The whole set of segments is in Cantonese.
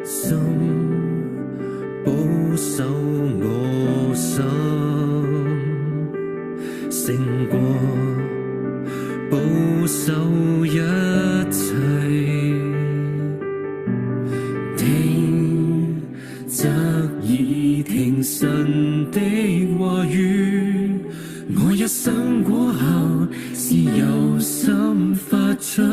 心保守我心，勝過保守一切。聽則已聽神的話語，我一生果效是由心發出。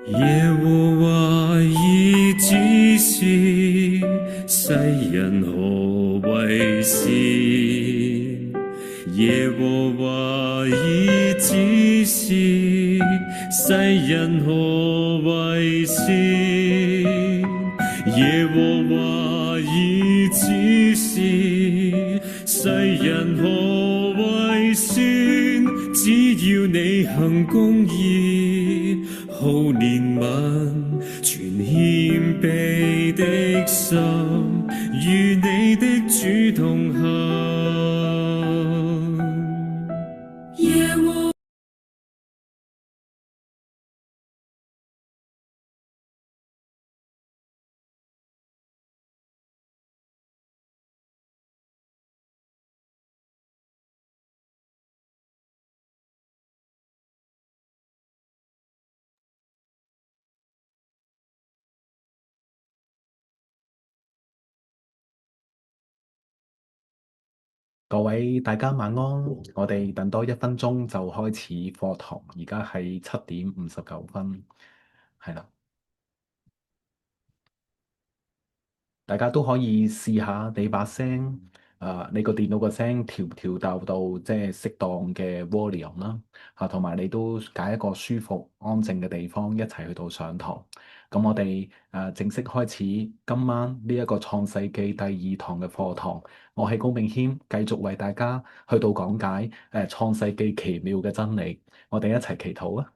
耶和華已指示世人何為善，耶和華已指示世人何為善，耶和華已指示世人何為善，只要你行公義，好憐憫，存謙卑的心，與你的主同行。耶和各位大家晚安，我哋等多1分鐘就開始課堂，而家係7:59，係啦，大家都可以試下你把聲，你個電腦個聲調到即係適當嘅 volume 啦，同埋你都揀一個舒服安靜嘅地方一齊去到上堂。咁我哋正式開始今晚呢一個創世記第2堂嘅課堂。我係高明謙，繼續為大家去到講解創世記奇妙嘅真理。我哋一齊祈禱啊！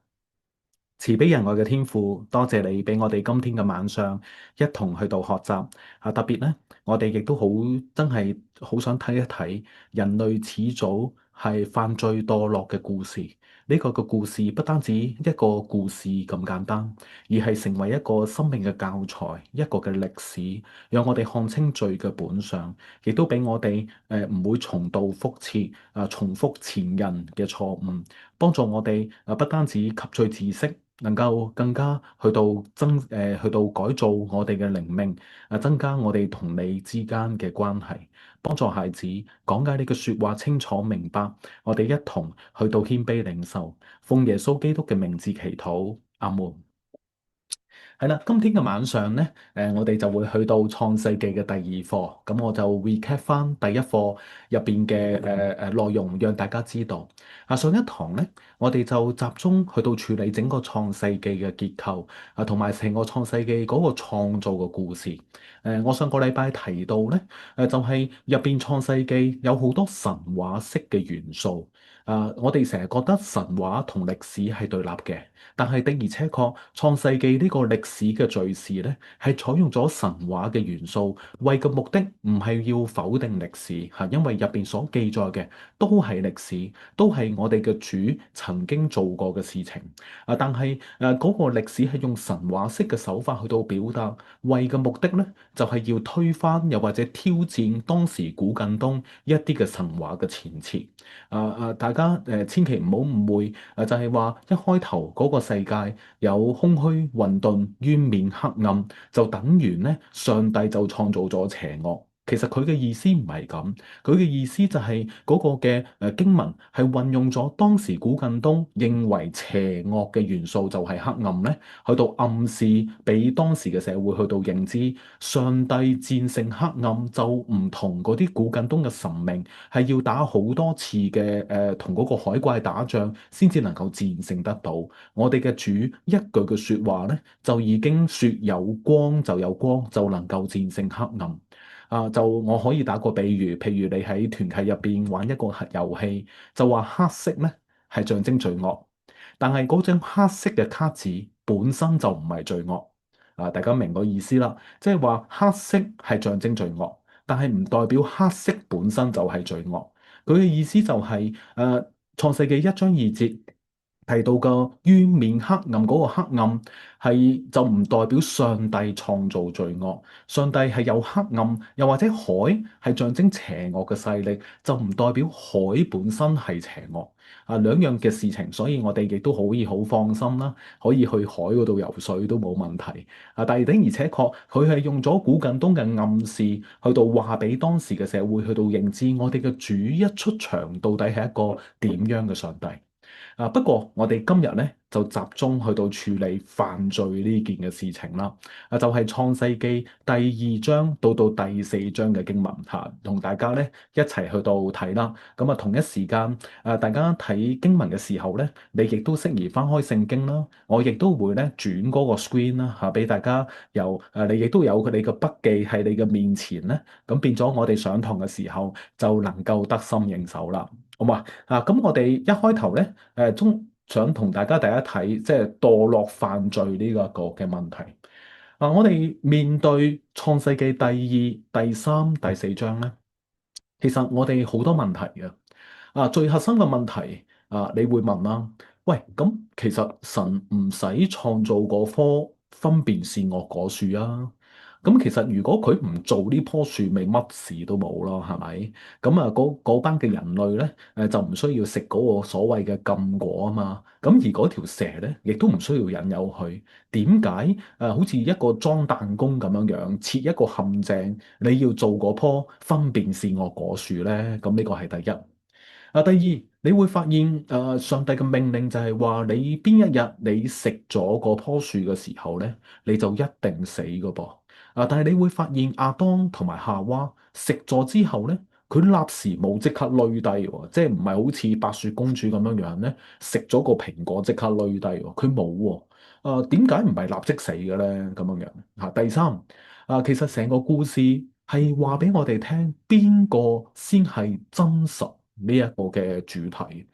慈悲仁愛嘅天父，多謝你俾我哋今天嘅晚上一同去到學習。特別咧，我哋亦都好真係好想睇一睇人類始祖係犯罪墮落嘅故事。呢個嘅故事不單止一個故事咁簡單，而係成為一個生命嘅教材，一個嘅歷史，讓我哋看清罪嘅本相，亦都俾我哋唔會重蹈覆轍，重複前人嘅錯誤，幫助我哋不單止吸取知識。能夠更加去到改造我哋嘅靈命，增加我哋同你之間嘅關係，幫助孩子講解你嘅説話清楚明白。我哋一同去到謙卑領受，奉耶穌基督嘅名字祈禱，阿門。係啦，今天嘅晚上呢，我哋就會去到創世記嘅第2課，咁我就 recap 翻第一課入邊嘅內容，讓大家知道。上一堂呢，我哋就集中去到處理整個創世記嘅結構，同埋成個創世記嗰個創造嘅故事。我上個禮拜提到呢，就係入邊創世記有好多神話式嘅元素。我哋成日覺得神話同歷史係對立嘅，但係的而且確，創世記呢個歷史嘅敘事呢，係採用咗神話嘅元素，為嘅目的唔係要否定歷史嚇，因為入邊所記載嘅都係歷史，都係我哋嘅主曾經做過嘅事情。但係嗰個歷史係用神話式嘅手法去到表達，為嘅目的呢，就係要推翻又或者挑戰當時古近東一啲嘅神話嘅前設。大家千祈唔好誤會，就係話一開頭嗰個世界有空虛混沌、淵面黑暗，就等於咧上帝就創造咗邪惡。其實佢嘅意思唔係咁，佢嘅意思就係嗰個嘅經文係運用咗當時古近東認為邪惡嘅元素就係黑暗咧，去到暗示俾當時嘅社會去到認知，上帝戰勝黑暗就唔同嗰啲古近東嘅神明係要打好多次嘅同嗰個海怪打仗先至能夠戰勝得到。我哋嘅主一句嘅説話咧，就已經説有光就有光，就能夠戰勝黑暗。就我可以打個比喻，譬如你喺團契入邊玩一個遊戲，就話黑色咧係象徵罪惡，但係嗰張黑色嘅卡紙本身就唔係罪惡。大家明個意思啦，即係話黑色係象徵罪惡，但係唔代表黑色本身就係罪惡。佢嘅意思就係創世記1章2節提到嘅淵面黑暗嗰個黑暗係就唔代表上帝創造罪惡，上帝係有黑暗，又或者海係象徵邪惡嘅勢力，就唔代表海本身係邪惡。兩樣嘅事情，所以我哋亦都可以好放心啦，可以去海嗰度游水都冇問題。但係的而且確，佢係用咗古近東嘅暗示，去到話俾當時嘅社會去到認知，我哋嘅主一出場到底係一個點樣嘅上帝。不過我哋今日咧就集中去到處理犯罪呢件嘅事情啦。就係創世記第2章到第4章嘅經文嚇，同大家咧一齊去到睇啦。咁同一時間大家睇經文嘅時候咧，你亦都適宜翻開聖經啦。我亦都會咧轉嗰個 screen 啦嚇，俾大家你亦都有佢哋嘅筆記喺你嘅面前咧，咁變咗我哋上堂嘅時候就能夠得心應手啦。好嘛？咁我哋一開頭咧，想同大家第一睇，即係墮落犯罪呢一個嘅問題。我哋面對創世記第2、第3、第4章咧，其實我哋好多問題嘅。最核心嘅問題你會問啦，喂，咁其實神唔使創造嗰棵分辨善惡果樹啊？咁其實如果佢唔做呢棵樹，咪乜事都冇咯，係咪？咁嗰班嘅人類咧，就唔需要食嗰個所謂嘅禁果啊嘛。咁而嗰條蛇咧，亦都唔需要引誘佢。點解好似一個裝彈弓咁樣樣設一個陷阱，你要做嗰棵分辨善惡果樹咧？咁呢個係第一。第二，你會發現上帝嘅命令就係話，你邊一日你食咗嗰棵樹嘅時候咧，你就一定死噶噃。但係你會發現亞當同埋夏娃食咗之後咧，佢立時冇即刻累低喎，即係唔係好似白雪公主咁樣樣咧，食咗個蘋果即刻累低喎，佢冇喎。點解唔係立即死嘅咧？咁樣樣。第三，其實成個故事係話俾我哋聽，邊個先係真實呢一個嘅主題。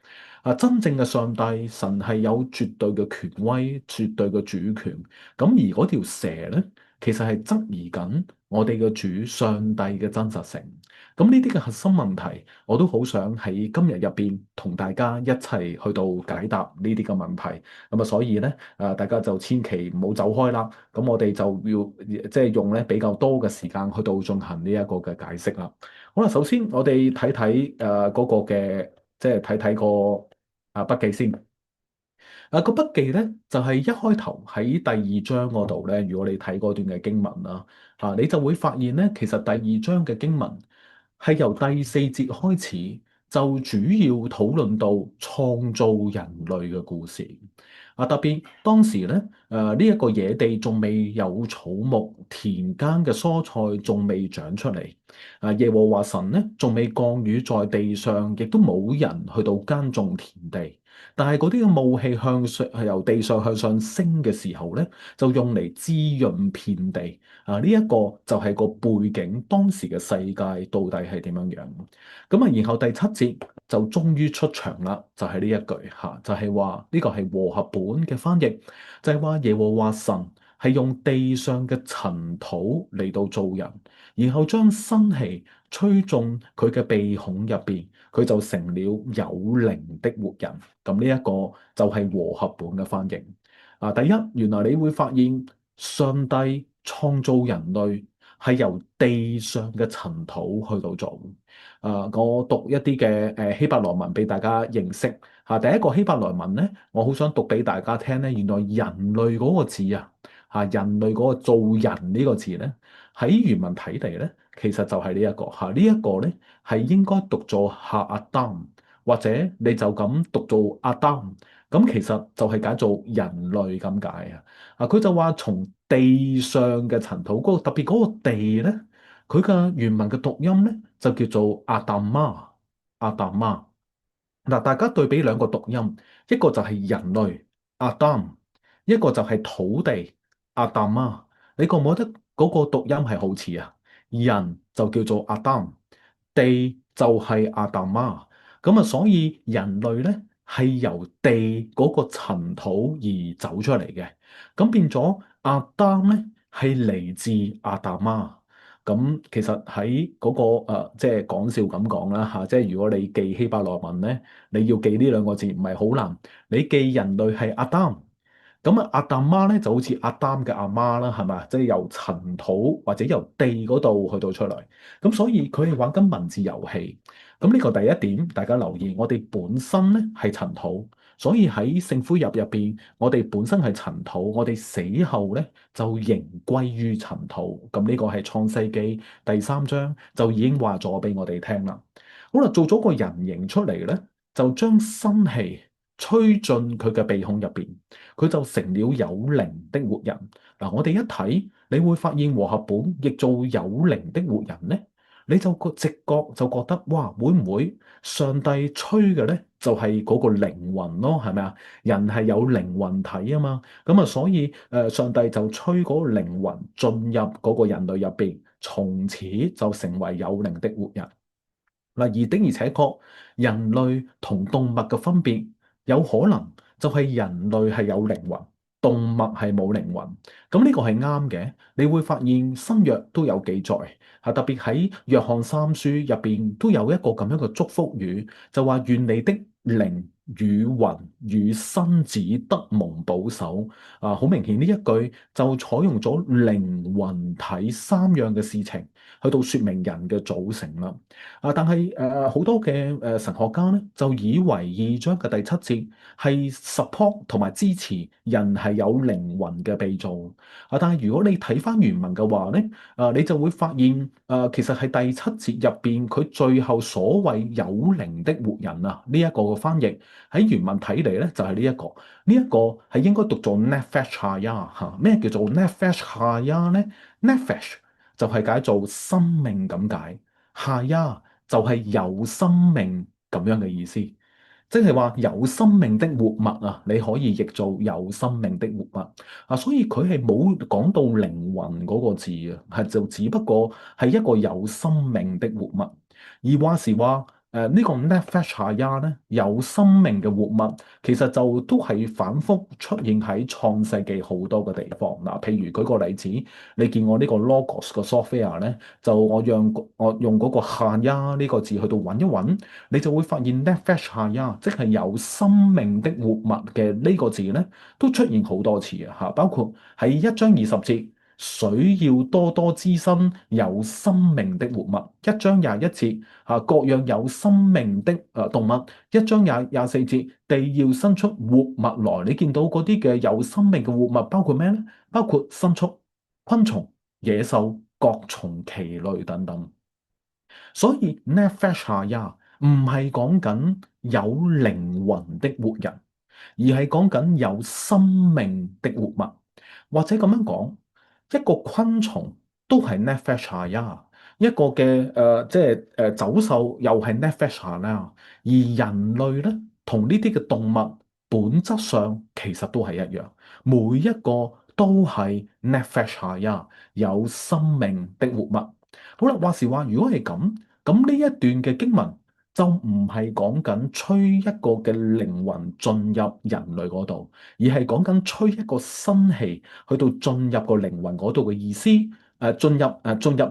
真正嘅上帝神係有絕對嘅權威、絕對嘅主權。咁而嗰條蛇咧，其實係質疑緊我哋嘅主上帝嘅真實性。咁呢啲嘅核心問題，我都好想喺今日入邊同大家一齊去到解答呢啲嘅問題。咁所以咧，大家就千祈唔好走開啦。咁我哋就要即係用咧比較多嘅時間去到進行呢一個嘅解釋啦。好啦，首先我哋睇睇嗰個嘅，即係睇睇個筆記先。個筆記咧就係一開頭喺第2章嗰度咧，如果你睇嗰段嘅經文啦，你就會發現咧，其實第2章嘅經文係由第4節開始，就主要討論到創造人類嘅故事。特別當時咧，呢一個野地仲未有草木，田間嘅蔬菜仲未長出嚟。耶和華神咧仲未降雨在地上，亦都冇人去到耕種田地。但係嗰啲嘅霧氣向上係由地上向上升嘅時候咧，就用嚟滋潤遍地。呢一個就係個背景，當時嘅世界到底係點樣樣？然後第7節就終於出場啦，就係呢一句嚇，就係話呢個係和合本嘅翻譯，就係話耶和華神係用地上嘅塵土嚟到造人，然後將生氣吹進佢嘅鼻孔入邊，佢就成了有靈的活人。咁呢一個就係和合本嘅翻譯。第一，原來你會發現上帝創造人類係由地上嘅塵土去到做。我讀一啲嘅希伯來文俾大家認識。第一個希伯來文咧，我好想讀俾大家聽咧。原來人類嗰個字人類嗰個做人呢個字咧，喺原文睇嚟咧，其實就係呢一個嚇，呢一個咧係應該讀做夏亞當，或者你就咁讀做亞當，咁其實就係解做人類咁解啊。啊，佢就話從地上嘅塵土，嗰個特別嗰個地咧，佢嘅原文嘅讀音咧就叫做阿達媽，阿達媽。嗱，大家對比兩個讀音，一個就係人類阿當，一個就係土地阿達媽。你覺唔覺得嗰個讀音係好似啊？人就叫做阿當，地就係阿達媽。咁啊，所以人類咧係由地嗰個塵土而走出嚟嘅。咁變咗阿當咧係嚟自阿達媽。咁其實喺嗰個即係講笑咁講啦嚇，即係如果你記希伯來文咧，你要記呢兩個字唔係好難。你記人類係阿當，咁啊阿達媽咧就好似阿當嘅阿媽啦，係咪？即係由塵土或者由地嗰度去到出嚟。咁所以佢係玩緊文字遊戲。咁呢個第一點，大家留意，我哋本身咧係塵土，所以喺聖灰入邊，我哋本身係塵土，我哋死後咧就仍歸於塵土。咁呢個係創世記第3章就已經話咗俾我哋聽啦。好啦，做咗個人形出嚟咧，就將生氣吹進佢嘅鼻孔入邊，佢就成了有靈的活人。嗱，我哋一睇，你會發現和合本譯做有靈的活人咧。你就個直覺就覺得，哇，會唔會上帝吹嘅咧就係嗰個靈魂咯，係咪啊？人係有靈魂體啊嘛，咁啊，所以上帝就吹嗰個靈魂進入嗰個人類入邊，從此就成為有靈的活人。嗱，而的而且確，人類同動物嘅分別，有可能就係人類係有靈魂，動物係冇靈魂。咁呢個係啱嘅。你會發現新約都有記載，係特別喺約翰3書入邊都有一個咁樣嘅祝福語，就話願你的靈與魂與身子得蒙保守。啊，好明顯呢一句就採用咗靈魂體三樣嘅事情去到説明人嘅組成啦。啊，但係好多嘅神學家咧就以為2章嘅第7節係 support 同埋支持人係有靈魂嘅被造。啊，但係如果你睇翻原文嘅話咧，你就會發現其實係第7節入邊佢最後所謂有靈的活人啊，呢一個嘅翻譯喺原文睇嚟咧就係呢一個，呢一個係應該讀做 nefesh haya 嚇。咩叫做 nefesh haya 咧？nefesh 就係解做生命咁解，haya 就係有生命咁樣嘅意思，即係話有生命的活物啊，你可以譯做有生命的活物啊，所以佢係冇講到靈魂嗰個字啊，係就只不過係一個有生命的活物，而話時話。呢個 nefesh haya 咧有生命嘅活物，其實就都係反覆出現喺創世記好多嘅地方嗱。譬如舉個例子，你見我呢個 logos 個 software 咧，就我用嗰個 haya 呢個字去到揾一揾，你就會發現 nefesh haya 即係有生命的活物嘅呢個字咧，都出現好多次啊嚇，包括喺1章20節。水要多多滋生有生命的活物。1章21節各樣有生命的動物。1章24節地要生出活物來。你見到嗰啲嘅有生命嘅活物包括咩咧？包括牲畜、昆蟲、野獸、各從其類等等。所以 nefesh haya 唔係講緊有靈魂的活人，而係講緊有生命的活物，或者咁樣講。一個昆蟲都係 nefesh haya，一個嘅即係走獸又係 nefesh haya，而人類咧同呢啲嘅動物本質上其實都係一樣，每一個都係 nefesh haya，有生命的活物。好啦，話時話，如果係咁，咁呢一段嘅經文就唔係講緊吹一個嘅靈魂進入人類嗰度，而係講緊吹一個生氣去到進入個靈魂嗰度嘅意思。進入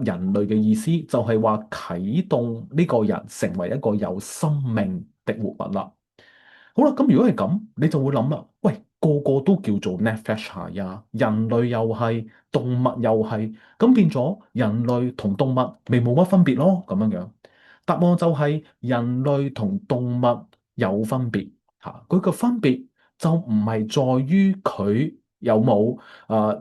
人類嘅意思就係話啟動呢個人成為一個有生命的活物啦。好啦，咁如果係咁，你就會諗啦，喂，個個都叫做 nefesh haya，人類又係，動物又係，咁變咗人類同動物咪冇乜分別咯？咁樣樣，答案就係人類同動物有分別嚇，佢個分別就唔係在於佢有冇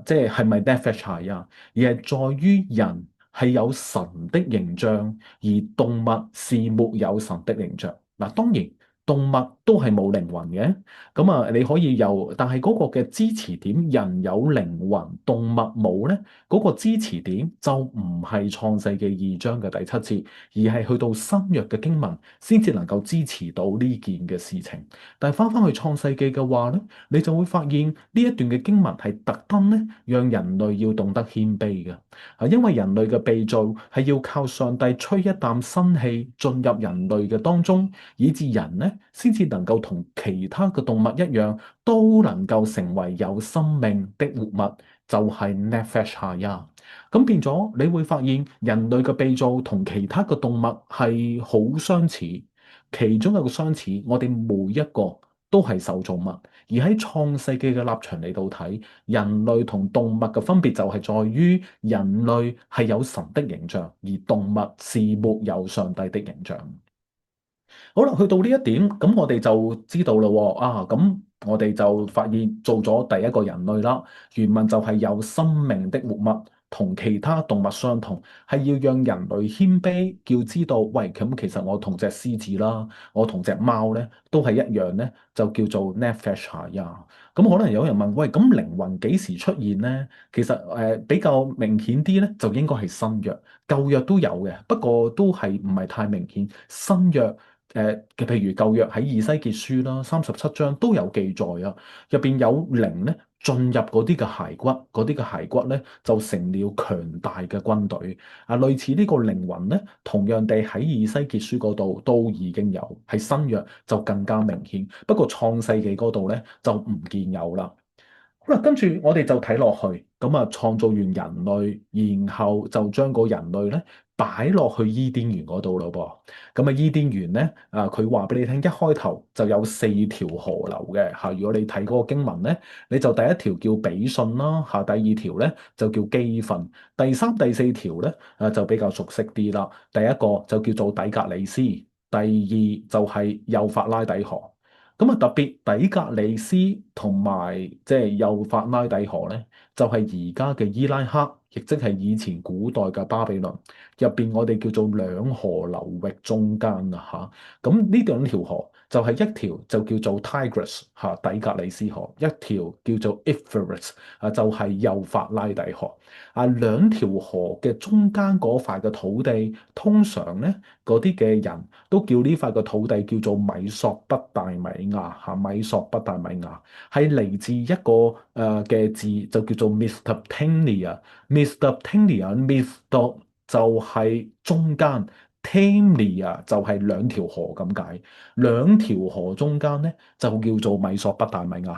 即係係咪 nefesh haya，而係在於人係有神的形象，而動物是沒有神的形象。嗱，當然動物都係冇靈魂嘅，咁啊你可以有，但係嗰個嘅支持點，人有靈魂，動物冇咧，嗰個支持點就唔係創世記2章嘅第7節，而係去到新約嘅經文先至能夠支持到呢件嘅事情。但係翻去創世記嘅話咧，你就會發現呢一段嘅經文係特登咧，讓人類要懂得謙卑嘅。因為人類嘅被造係要靠上帝吹一啖新氣進入人類嘅當中，以致人呢先至能夠同其他嘅動物一樣，都能夠成為有生命的活物，就係 Nefesh Hayah。咁變咗，你會發現人類嘅被造同其他嘅動物係好相似，其中一個相似，我哋每一個都係受造物。而喺創世記嘅立場嚟到睇，人類同動物嘅分別就係在於人類係有神的形象，而動物是沒有上帝的形象。好啦，去到呢一點，咁我哋就知道啦喎。咁我哋就發現做咗第一個人類啦。原文就係有生命的活物，同其他動物相同，係要讓人類謙卑，叫知道，喂，咁其實我同隻獅子啦，我同隻貓咧都係一樣咧，就叫做 Nefesh Hayah。咁可能有人問，喂，咁靈魂幾時出現咧？其實比較明顯啲咧，就應該係新約，舊約都有嘅，不過都係唔係太明顯。新約嘅譬如舊約喺以西結書啦37章都有記載啊，入邊有靈咧進入嗰啲嘅骸骨，嗰啲嘅骸骨咧就成了強大嘅軍隊啊。類似呢個靈魂咧，同樣地喺以西結書嗰度都已經有，喺新約就更加明顯。不過創世記嗰度咧就唔見有啦。好啦，跟住我哋就睇落去，咁啊創造完人類，然後就將個人類咧擺落去伊甸園嗰度咯噃。咁啊伊甸園咧，佢話俾你聽，一開頭就有4條河流嘅嚇。如果你睇嗰個經文咧，你就第一條叫比遜啦嚇，第二條咧就叫基訓，第三、第四條咧就比較熟悉啲啦。第一個就叫做底格里斯，第二就係幼發拉底河。咁啊，特別底格里斯同埋即係幼發拉底河咧，就係而家嘅伊拉克，亦即係以前古代嘅巴比倫入邊，我哋叫做兩河流域中間啊嚇。咁呢兩條河就係一條就叫做 Tigris 嚇底格里斯河，一條叫做 Euphrates 就係幼發拉底河。兩條河嘅中間嗰塊嘅土地，通常咧嗰啲嘅人都叫呢塊嘅土地叫做米索不達米亞嚇，米索不達米亞係嚟自一個嘅字，就叫做 Mesopotamia。Mesopotamia，Meso 就係中間，Tamia 就係兩條河咁解，兩條河中間咧就叫做米索不達米亞。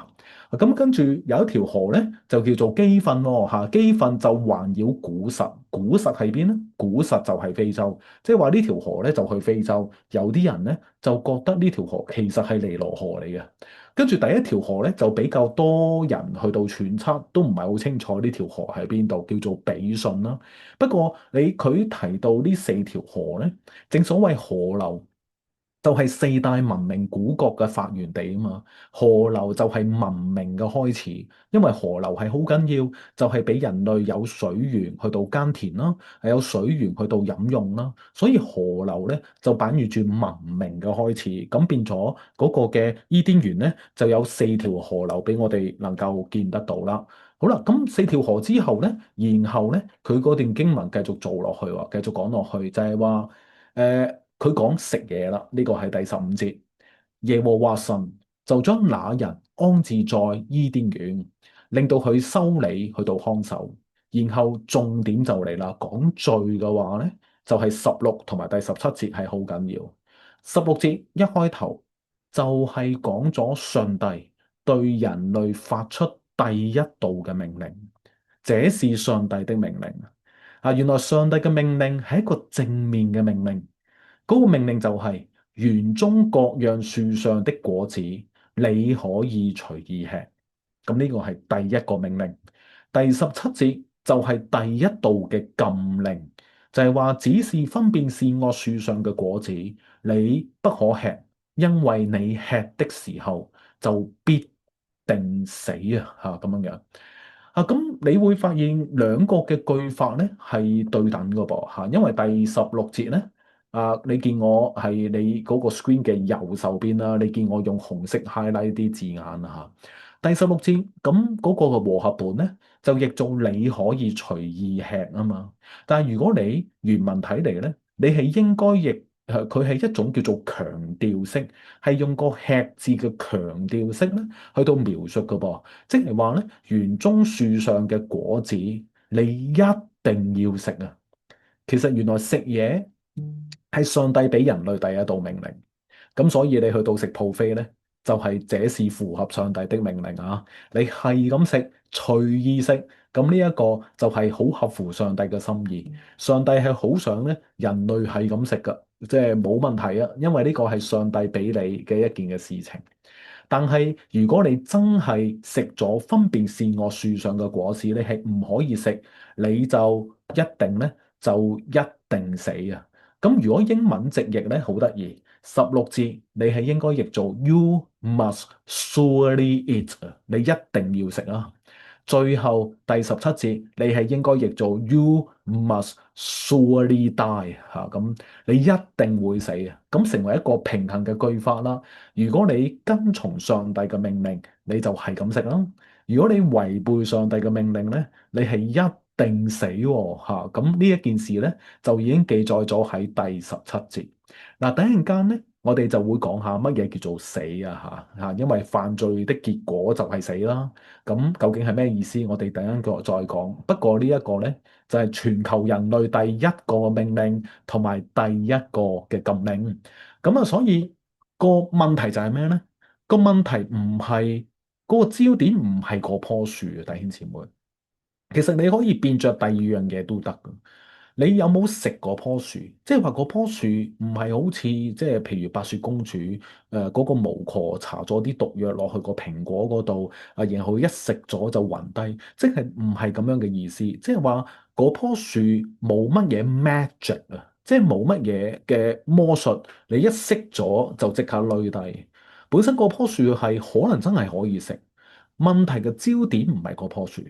咁跟住有一條河咧，就叫做基訓咯嚇。基訓就環繞古實，古實喺邊咧？古實就係非洲，即係話呢條河咧就去非洲。有啲人咧就覺得呢條河其實係尼羅河嚟嘅。跟住第一條河咧就比較多人去到揣測，都唔係好清楚呢條河喺邊度，叫做比遜啦。不過佢提到呢4條河咧，正所謂河流，就係4大文明古國嘅發源地啊嘛。河流就係文明嘅開始，因為河流係好緊要，就係俾人類有水源去到耕田啦，係有水源去到飲用啦。所以河流咧就扮住文明嘅開始，咁變咗嗰個嘅伊甸園咧就有4條河流俾我哋能夠見得到啦。好啦，咁4條河之後咧，然後咧佢嗰段經文繼續做落去喎，繼續講落去就係話佢講食嘢啦，呢個係第15節。耶和華神就將那人安置在伊甸園，令到佢修理去到看守。然後重點就嚟啦，講罪嘅話咧，就係16同埋第17節係好緊要。16節一開頭就係講咗上帝對人類發出第一道嘅命令，這是上帝的命令。原來上帝嘅命令係一個正面嘅命令。嗰個命令就係園中各樣樹上的果子，你可以隨意吃。咁呢個係第一個命令。第17節就係第一道嘅禁令，就係話只是分辨善惡樹上嘅果子，你不可吃，因為你吃的時候就必定死啊！嚇咁樣樣。咁你會發現兩個嘅句法咧係對等嘅噃嚇，因為第16節咧你見我係你嗰個 screen 嘅右手邊啦，你見我用紅色 highlight 啲字眼啦嚇。第16節咁嗰個嘅和合本咧就譯做你可以隨意吃啊嘛，但係如果你原文睇嚟咧，你係應該譯佢係一種叫做強調式，係用個吃字嘅強調式咧去到描述嘅噃。即係話咧，園中樹上嘅果子，你一定要食啊！其實原來食嘢係上帝俾人類第一道命令，咁所以你去到食 buffet 咧，就係這是符合上帝的命令啊！你係咁食，隨意食，咁呢一個就係好合乎上帝嘅心意。上帝係好想咧，人類係咁食噶，即係冇問題啊，因為呢個係上帝俾你嘅一件嘅事情。但係如果你真係食咗分別善惡樹上嘅果子，你係唔可以食，你就一定咧就一定死啊！咁如果英文直譯咧好得意，16節你係應該譯做 You must surely eat 啊，你一定要食啊！最後第17節，你係應該譯做 You must surely die 嚇，咁你一定會死啊！咁成為一個平衡嘅句法啦。如果你跟從上帝嘅命令，你就係咁食啦。如果你違背上帝嘅命令咧，你係一定死喎嚇。咁呢一件事咧就已經記載咗喺第17節。嗱，等陣間咧，我哋就會講下乜嘢叫做死啊，因為犯罪的結果就係死啦。咁究竟係咩意思？我哋等陣再講。不過呢一個咧就係全球人類第一個命令同埋第一個嘅禁令。咁啊，所以個問題就係咩咧？個問題唔係嗰個焦點唔係嗰棵樹啊，弟兄姊妹。其實你可以變着第二樣嘢都得㗎。你有冇食嗰棵樹？即係話嗰棵樹唔係好似即係譬如白雪公主嗰個巫婆搽咗啲毒藥落去個蘋果嗰度然後一食咗就暈低，即係唔係咁樣嘅意思？即係話嗰棵樹冇乜嘢 magic 啊，即係冇乜嘢嘅魔術，你一熄咗就即刻累低。本身嗰棵樹係可能真係可以食，問題嘅焦點唔係嗰棵樹。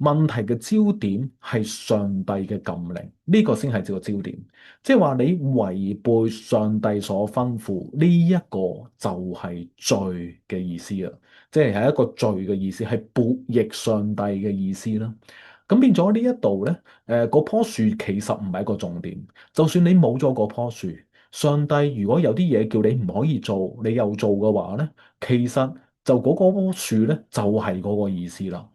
問題嘅焦點係上帝嘅禁令，呢個先係個焦點。即係話你違背上帝所吩咐，呢一個就係罪嘅意思啦。即係一個罪嘅意思，係悖逆上帝嘅意思啦。咁變咗呢一度咧，嗰棵樹其實唔係一個重點。就算你冇咗嗰棵樹，上帝如果有啲嘢叫你唔可以做，你又做嘅話咧，其實就嗰棵樹咧就係嗰個意思啦。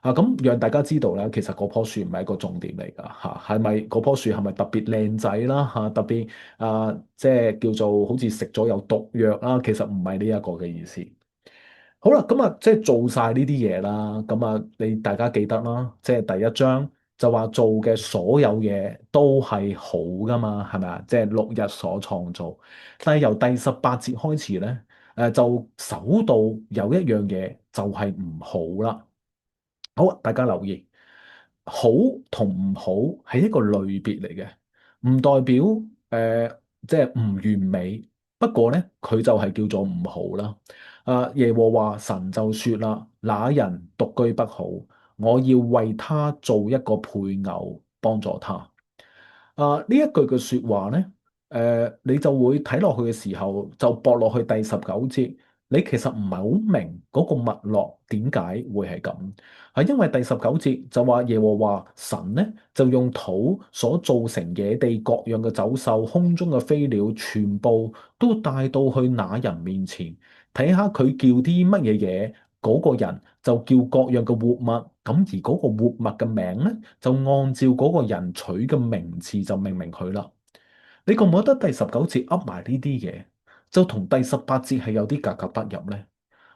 咁讓大家知道咧，其實嗰棵樹唔係一個重點嚟㗎嚇，係咪嗰棵樹係咪特別靚仔啦嚇？特別即係叫做好似食咗有毒藥啦，其實唔係呢一個嘅意思。好啦，咁即係做晒呢啲嘢啦，咁你大家記得啦，即係第一章就話做嘅所有嘢都係好㗎嘛，係咪啊？即係6日所創造，但係由第18節開始咧，就守到有一樣嘢就係唔好啦。好啊，大家留意，好同唔好係一個類別嚟嘅，唔代表即係唔完美。不過咧，佢就係叫做唔好啦。耶和華神就說啦：那人獨居不好，我要為他做一個配偶，幫助他。呢一句嘅說話咧，你就會睇落去嘅時候，就駁落去第19節。你其實唔係好明嗰個脈絡點解會係咁，係因為第19節就話耶和華神咧就用土所造成野地各樣嘅走獸、空中嘅飛鳥，全部都帶到去那人面前，睇下佢叫啲乜嘢嘢，嗰個人就叫各樣嘅活物，咁而嗰個活物嘅名咧就按照嗰個人取嘅名字就命名佢啦。你覺唔覺得第19節噏埋呢啲嘢？就同第18節係有啲格格不入咧，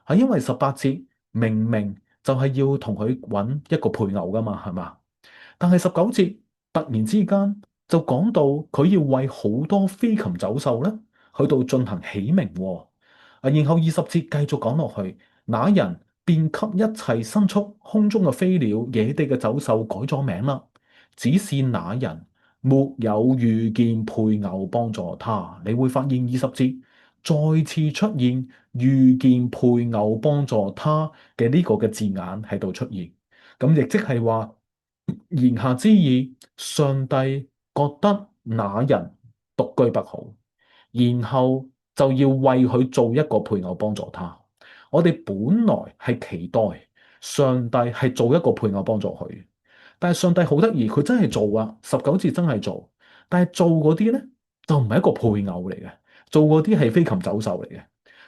係因為18節明明就係要同佢揾一個配偶噶嘛，係嘛？但係19節突然之間就講到佢要為好多飛禽走獸咧去到進行起名喎。然後20節繼續講落去，那人便給一切牲畜、空中嘅飛鳥、野地嘅走獸改咗名啦。只是那人沒有遇見配偶幫助他。你會發現20節。再次出現遇見配偶幫助他嘅呢個嘅字眼喺度出現，咁亦即係話，言下之意，上帝覺得那人獨居不好，然後就要為佢做一個配偶幫助他。我哋本來係期待上帝係做一個配偶幫助佢，但係上帝好得意，佢真係做啊！19節真係做，但係做嗰啲咧就唔係一個配偶嚟嘅，做嗰啲係飛禽走獸嚟嘅，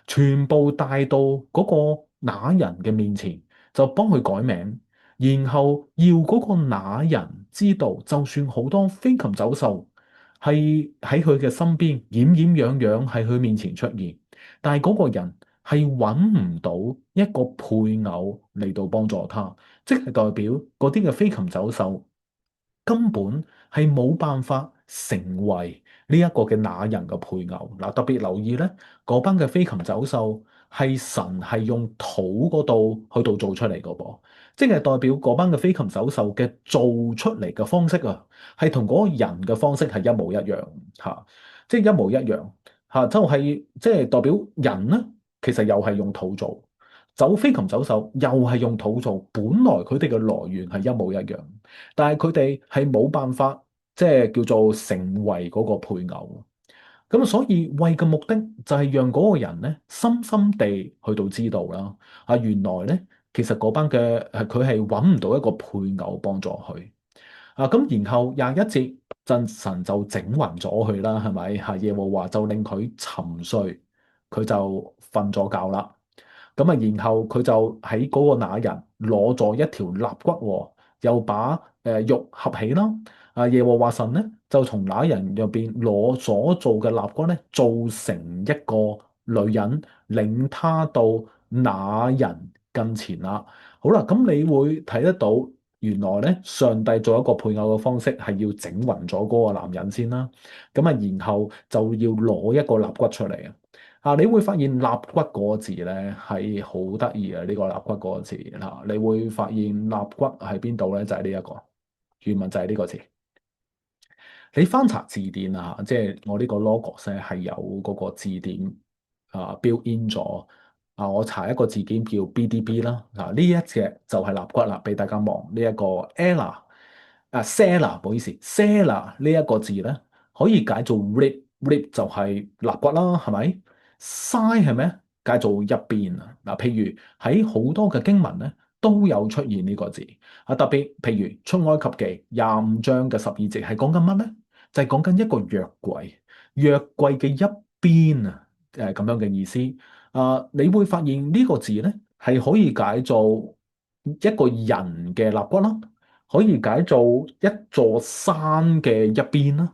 全部帶到嗰個那人嘅面前，就幫佢改名。然後要嗰個那人知道，就算好多飛禽走獸係喺佢嘅身邊，掩掩樣樣喺佢面前出現，但係嗰個人係揾唔到一個配偶嚟到幫助他，即係代表嗰啲嘅飛禽走獸根本係冇辦法成為呢一個嘅那人嘅配偶。嗱，特別留意咧，嗰班嘅飛禽走獸係神係用土嗰度去到做出嚟嘅噃。即係代表嗰班嘅飛禽走獸嘅做出嚟嘅方式啊，係同嗰個人嘅方式係一模一樣嚇，即係一模一樣嚇，就係即係代表人咧，其實又係用土做，飛禽走獸又係用土做，本來佢哋嘅來源係一模一樣，但係佢哋係冇辦法即係叫做成為嗰個配偶。咁所以為嘅目的就係讓嗰個人咧深深地去到知道啦，原來咧其實嗰班嘅佢係揾唔到一個配偶幫助佢咁，然後21節神就整暈咗佢啦，係咪耶和華就令佢沉睡，佢就瞓咗覺啦。咁然後佢就喺嗰個那人攞咗一條肋骨喎，又把肉合起啦。耶和華神咧就從那人入邊攞所做嘅肋骨咧，做成一個女人，領他到那人跟前啦。好啦，咁你會睇得到，原來咧上帝做一個配偶嘅方式係要整暈咗嗰個男人先啦。咁然後就要攞一個肋骨出嚟啊！你會發現肋骨嗰個字咧係好得意嘅，呢個肋骨嗰個字你會發現肋骨喺邊度咧？就係呢一個原文就係呢個字。你翻查字典啊，即係我呢個 Logos 咧係有嗰個字典built in 咗我查一個字典叫 BDB 啦。呢一隻就係肋骨啦，俾大家望呢一個 Sella 唔好意思，Sella 呢一個字咧可以解做 rib 就係肋骨啦，係咪？side 係咩？解做一邊啊。譬如喺好多嘅經文咧都有出現呢個字特別譬如出埃及記25章嘅12節係講緊乜咧？就係講緊一個約櫃，約櫃嘅一邊咁樣嘅意思。你會發現呢個字咧係可以解做一個人嘅肋骨啦，可以解做一座山嘅一邊啦，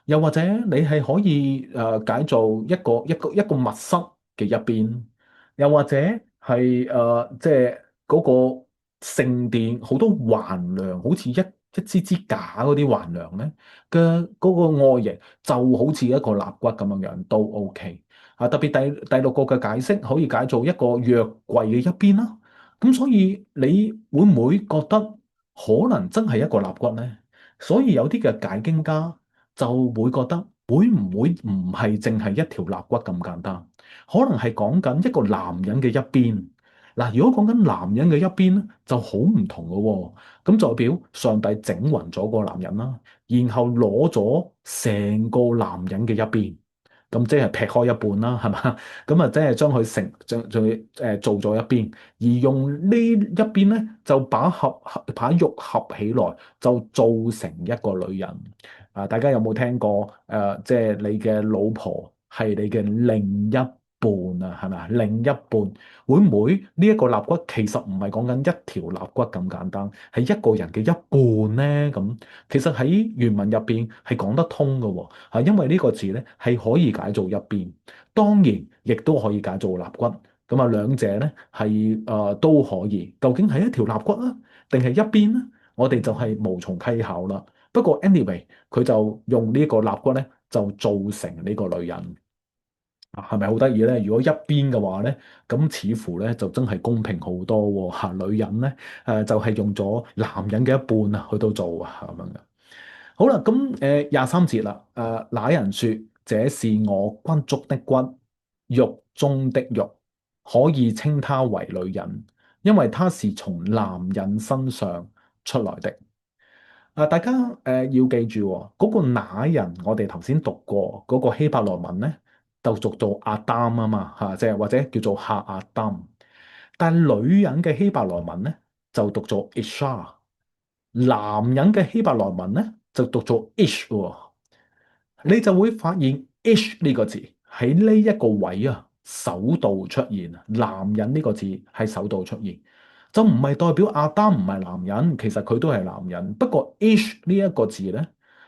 又或者你係可以解做一個密室嘅一邊，又或者係即係嗰個聖殿好多橫梁，好似一支支架嗰啲橫梁咧嘅嗰個外形，就好似一個肋骨咁樣樣都 OK 特別第六個嘅解釋可以解做一個約櫃嘅一邊啦。咁所以你會唔會覺得可能真係一個肋骨呢？所以有啲嘅解經家就會覺得會唔會唔係淨係一條肋骨咁簡單？可能係講緊一個男人嘅一邊。嗱，如果講緊男人嘅一邊咧，就好唔同嘅喎。咁代表上帝整暈咗個男人啦，然後攞咗成個男人嘅一邊。咁即係劈開一半啦，係嘛？咁即係將佢做咗一邊，而用呢一邊咧就把肉合起來，就做成一個女人。大家有冇聽過？即係你嘅老婆係你嘅另一半啊，係咪啊？另一半會唔會呢一個肋骨其實唔係講緊一條肋骨咁簡單，係一個人嘅一半呢？咁其實喺原文入邊係講得通嘅喎，因為呢個字咧係可以解做一邊，當然亦都可以解做肋骨。咁兩者咧係都可以。究竟係一條肋骨啊，定係一邊咧？我哋就係無從稽考啦。不過 anyway，佢就用呢個肋骨咧就做成呢個女人。係咪好得意咧？如果一邊嘅話咧，咁似乎咧就真係公平好多喎。女人咧就係用咗男人嘅一半去到做咁樣嘅。好啦，咁23節啦。那人說：這是我骨中的骨，肉中的肉，可以稱她為女人，因為他是從男人身上出來的。大家要記住喎，嗰個那人，我哋頭先讀過嗰個希伯來文咧，就讀做亞當啊嘛嚇，即係或者叫做夏亞當。但係女人嘅希伯來文咧就讀做 Isha，男人嘅希伯來文咧就讀做 Ish 喎。你就會發現 Ish 呢個字喺呢一個位啊，首度出現。男人呢個字係首度出現，就唔係代表亞當唔係男人，其實佢都係男人。不過 Ish 呢一個字咧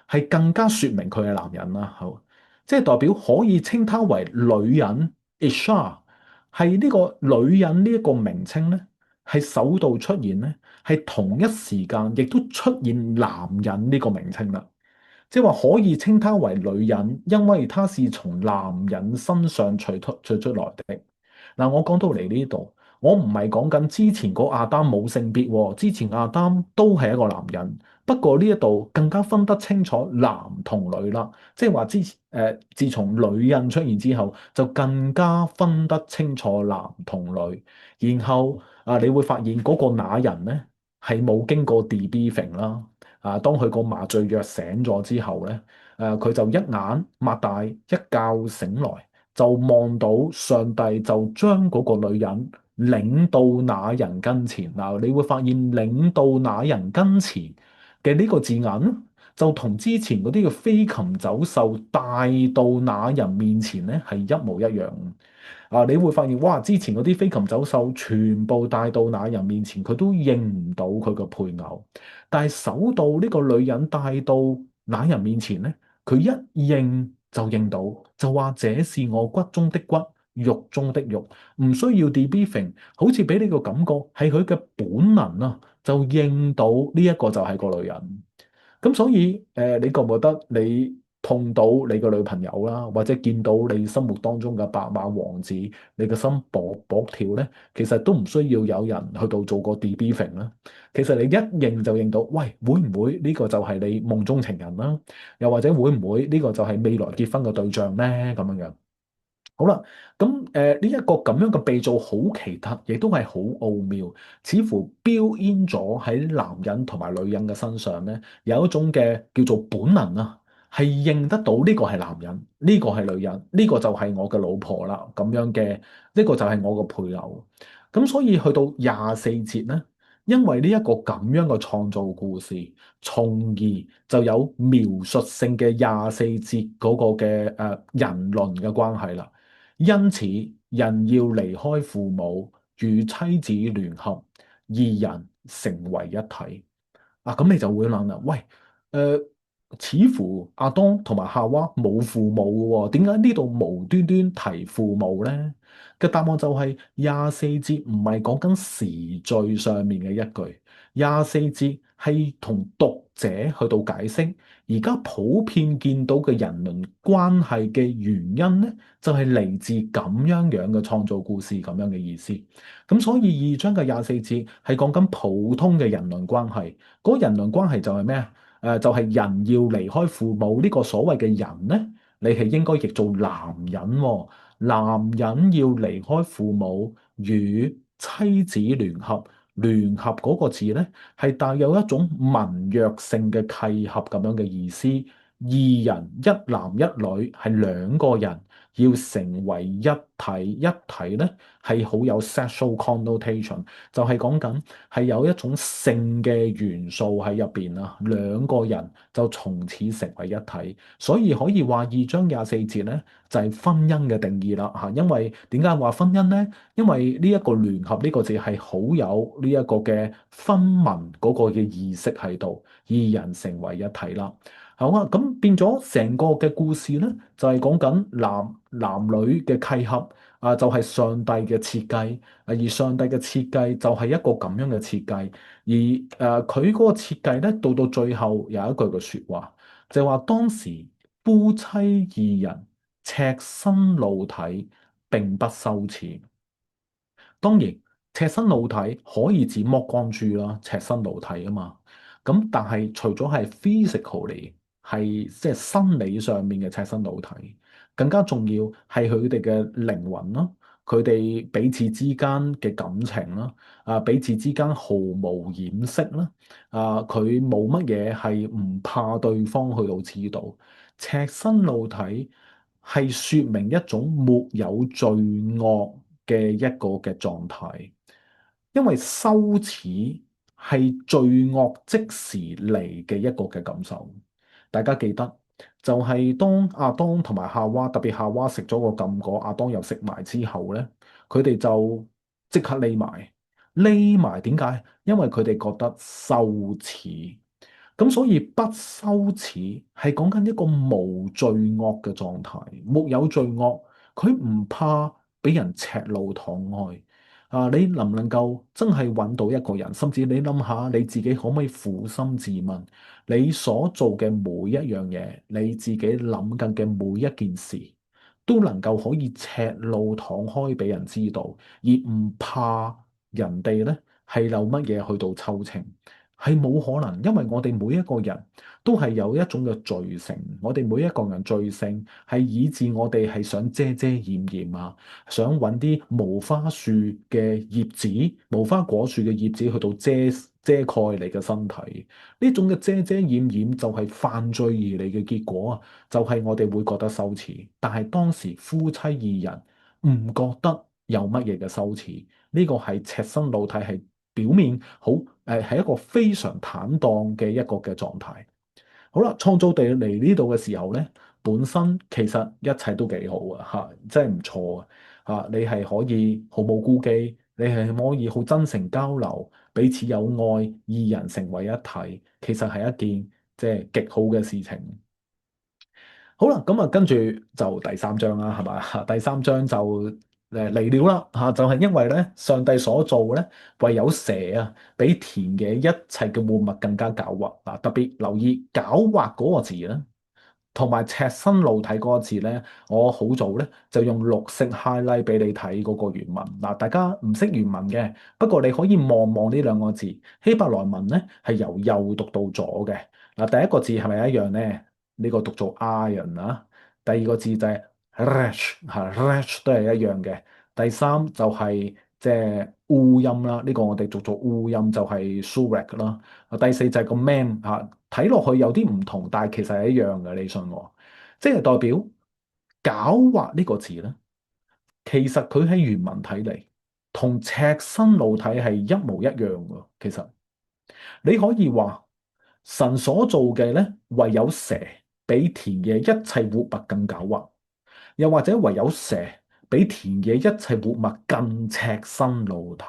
係更加説明佢係男人啦。好，即係代表可以稱他為女人 Isha，係呢個女人呢一個名稱咧係首度出現咧，係同一時間亦都出現男人呢個名稱啦。即係話可以稱她為女人，因為她是從男人身上取出來的。嗱，我講到嚟呢度，我唔係講緊之前嗰亞當冇性別喎，之前亞當都係一個男人，不過呢一度更加分得清楚男同女啦。即係話自從女人出現之後，就更加分得清楚男同女。然後你會發現嗰個那人咧係冇經過 debriefing 啦。當佢個麻醉藥醒咗之後咧，佢就一眼擘大，一覺醒來，就望到上帝就將嗰個女人領到那人跟前。嗱，你會發現領到那人跟前嘅呢個字眼，就同之前嗰啲嘅飛禽走獸帶到那人面前咧係一模一樣。你會發現哇，之前嗰啲飛禽走獸全部帶到那人面前，佢都認唔到佢個配偶。但係首到呢個女人帶到那人面前咧，佢一認就認到，就話這是我骨中的骨，肉中的肉，唔需要 debriefing，好似俾你個感覺係佢嘅本能啊，就認到呢一個就係個女人。咁所以你覺唔覺得你碰到你個女朋友啦，或者見到你心目當中嘅白馬王子，你個心搏搏跳咧，其實都唔需要有人去到做個 debriefing 啦。其實你一認就認到，喂，會唔會呢個就係你夢中情人啦？又或者會唔會呢個就係未來結婚嘅對象咧？咁樣樣。好啦，咁呢一個咁樣嘅被造好奇特，亦都係好奧妙，似乎 build in 咗喺男人同埋女人嘅身上咧，有一種嘅叫做本能啊，係認得到呢個係男人，呢個係女人，呢個就係我嘅老婆啦，咁樣嘅呢個就係我嘅配偶。咁所以去到24節咧，因為呢一個咁樣嘅創造故事，從而就有描述性嘅24節嗰個嘅人倫嘅關係啦。因此，人要離開父母，與妻子聯合，二人成為一體。咁你就會諗啦，喂，似乎亞當同埋夏娃冇父母嘅喎，點解呢度無端端提父母呢？嘅答案就係24節唔係講緊時序上面嘅一句，24節係同讀者去到解釋，而家普遍見到嘅人倫關係嘅原因呢，就係嚟自咁樣樣嘅創造故事咁樣嘅意思。咁所以2章嘅24節係講緊普通嘅人倫關係，嗰人倫關係就係咩啊？就係人要離開父母呢個所謂嘅人呢，你係應該譯做男人喎。男人要離開父母與妻子聯合，聯合嗰個字呢，係帶有一種盟約性嘅契合咁樣嘅意思。二人一男一女係兩個人要成為一體，一體呢係好有 sexual connotation，就係講緊係有一種性嘅元素喺入邊啊，兩個人就從此成為一體，所以可以話2章24節呢就係婚姻嘅定義啦嚇。因為點解話婚姻呢？因為呢一個聯合呢個字係好有呢一個嘅婚盟嗰個嘅意識喺度，二人成為一體啦。好啊，咁變咗成個嘅故事咧，就係講緊男女嘅契合就係上帝嘅設計，而上帝嘅設計就係一個咁樣嘅設計，而佢嗰個設計咧，到最後有一句嘅説話，就係話當時夫妻二人赤身露體並不羞恥。當然，赤身露體可以指剝光豬啦，赤身露體啊嘛。咁但係除咗係 physically 係即係生理上面嘅赤身露體，更加重要係佢哋嘅靈魂咯，佢哋彼此之間嘅感情啦，彼此之間毫無掩飾啦，佢冇乜嘢係唔怕對方去到知道，赤身露體係說明一種沒有罪惡嘅一個嘅狀態，因為羞恥係罪惡即時嚟嘅一個嘅感受。大家記得，就係當亞當同埋夏娃，特別夏娃食咗個禁果，亞當又食埋之後咧，佢哋就即刻匿埋，匿埋點解？因為佢哋覺得羞恥。咁所以不羞恥係講緊一個無罪惡嘅狀態，沒有罪惡，佢唔怕俾人赤露敞開。你能唔能夠真係揾到一個人？甚至你諗下你自己可唔可以撫心自問，你所做嘅每一樣嘢，你自己諗緊嘅每一件事，都能夠可以赤露敞開俾人知道，而唔怕人哋呢係有乜嘢去到抽情？係冇可能，因為我哋每一個人都係有一種嘅罪性，我哋每一個人罪性係以致我哋係想遮遮掩掩啊，想揾啲無花樹嘅葉子、無花果樹嘅葉子去到遮蓋你嘅身體。呢種嘅遮遮掩掩就係犯罪而嚟嘅結果啊！就係我哋會覺得羞恥，但係當時夫妻二人唔覺得有乜嘢嘅羞恥，呢個係赤身露體，係表面好係一個非常坦蕩嘅一個嘅狀態。好啦，創造地嚟呢度嘅時候咧，本身其實一切都幾好啊，嚇，真係唔錯啊，嚇，你係可以毫無顧忌，你係可以好真誠交流，彼此有愛，二人成為一體，其實係一件即係極好嘅事情。好啦，咁啊，跟住就第三章啦，係嘛？第三章就嚟了啦，嚇，就係因為咧，上帝所做咧，唯有蛇啊，比田嘅一切嘅活物更加狡猾。嗱，特別留意狡猾嗰個字咧，同埋赤身露體嗰個字咧，我好早咧就用綠色 highlight 俾你睇嗰個原文。嗱，大家唔識原文嘅，不過你可以望望呢兩個字，希伯來文咧係由右讀到左嘅。嗱，第一個字係咪一樣咧？呢個讀做 iron 啊，第二個字就係 rash 嚇，rash 都係一樣嘅。第三就係即係烏音啦，呢個我哋讀做烏音就係 surek 啦。第四就係個 man 嚇，睇落去有啲唔同，但係其實係一樣嘅，你信我。即係代表狡猾呢個字咧，其實佢喺原文睇嚟同赤身露體係一模一樣嘅。其實你可以話神所做嘅咧，唯有蛇比田嘅一切活物更狡猾，又或者唯有蛇比田嘅一切活物更赤身露體。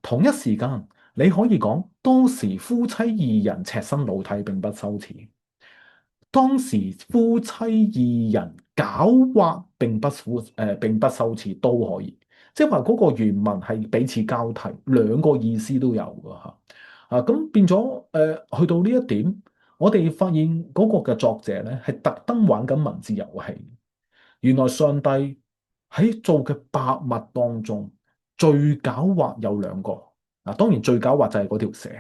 同一時間，你可以講當時夫妻二人赤身露體並不羞恥，當時夫妻二人狡猾並不羞恥都可以，即係話嗰個原文係彼此交替，兩個意思都有㗎嚇。咁變咗去到呢一點，我哋發現嗰個嘅作者咧係特登玩緊文字遊戲。原來上帝喺做嘅百物當中，最狡猾有兩個。當然最狡猾就係嗰條蛇，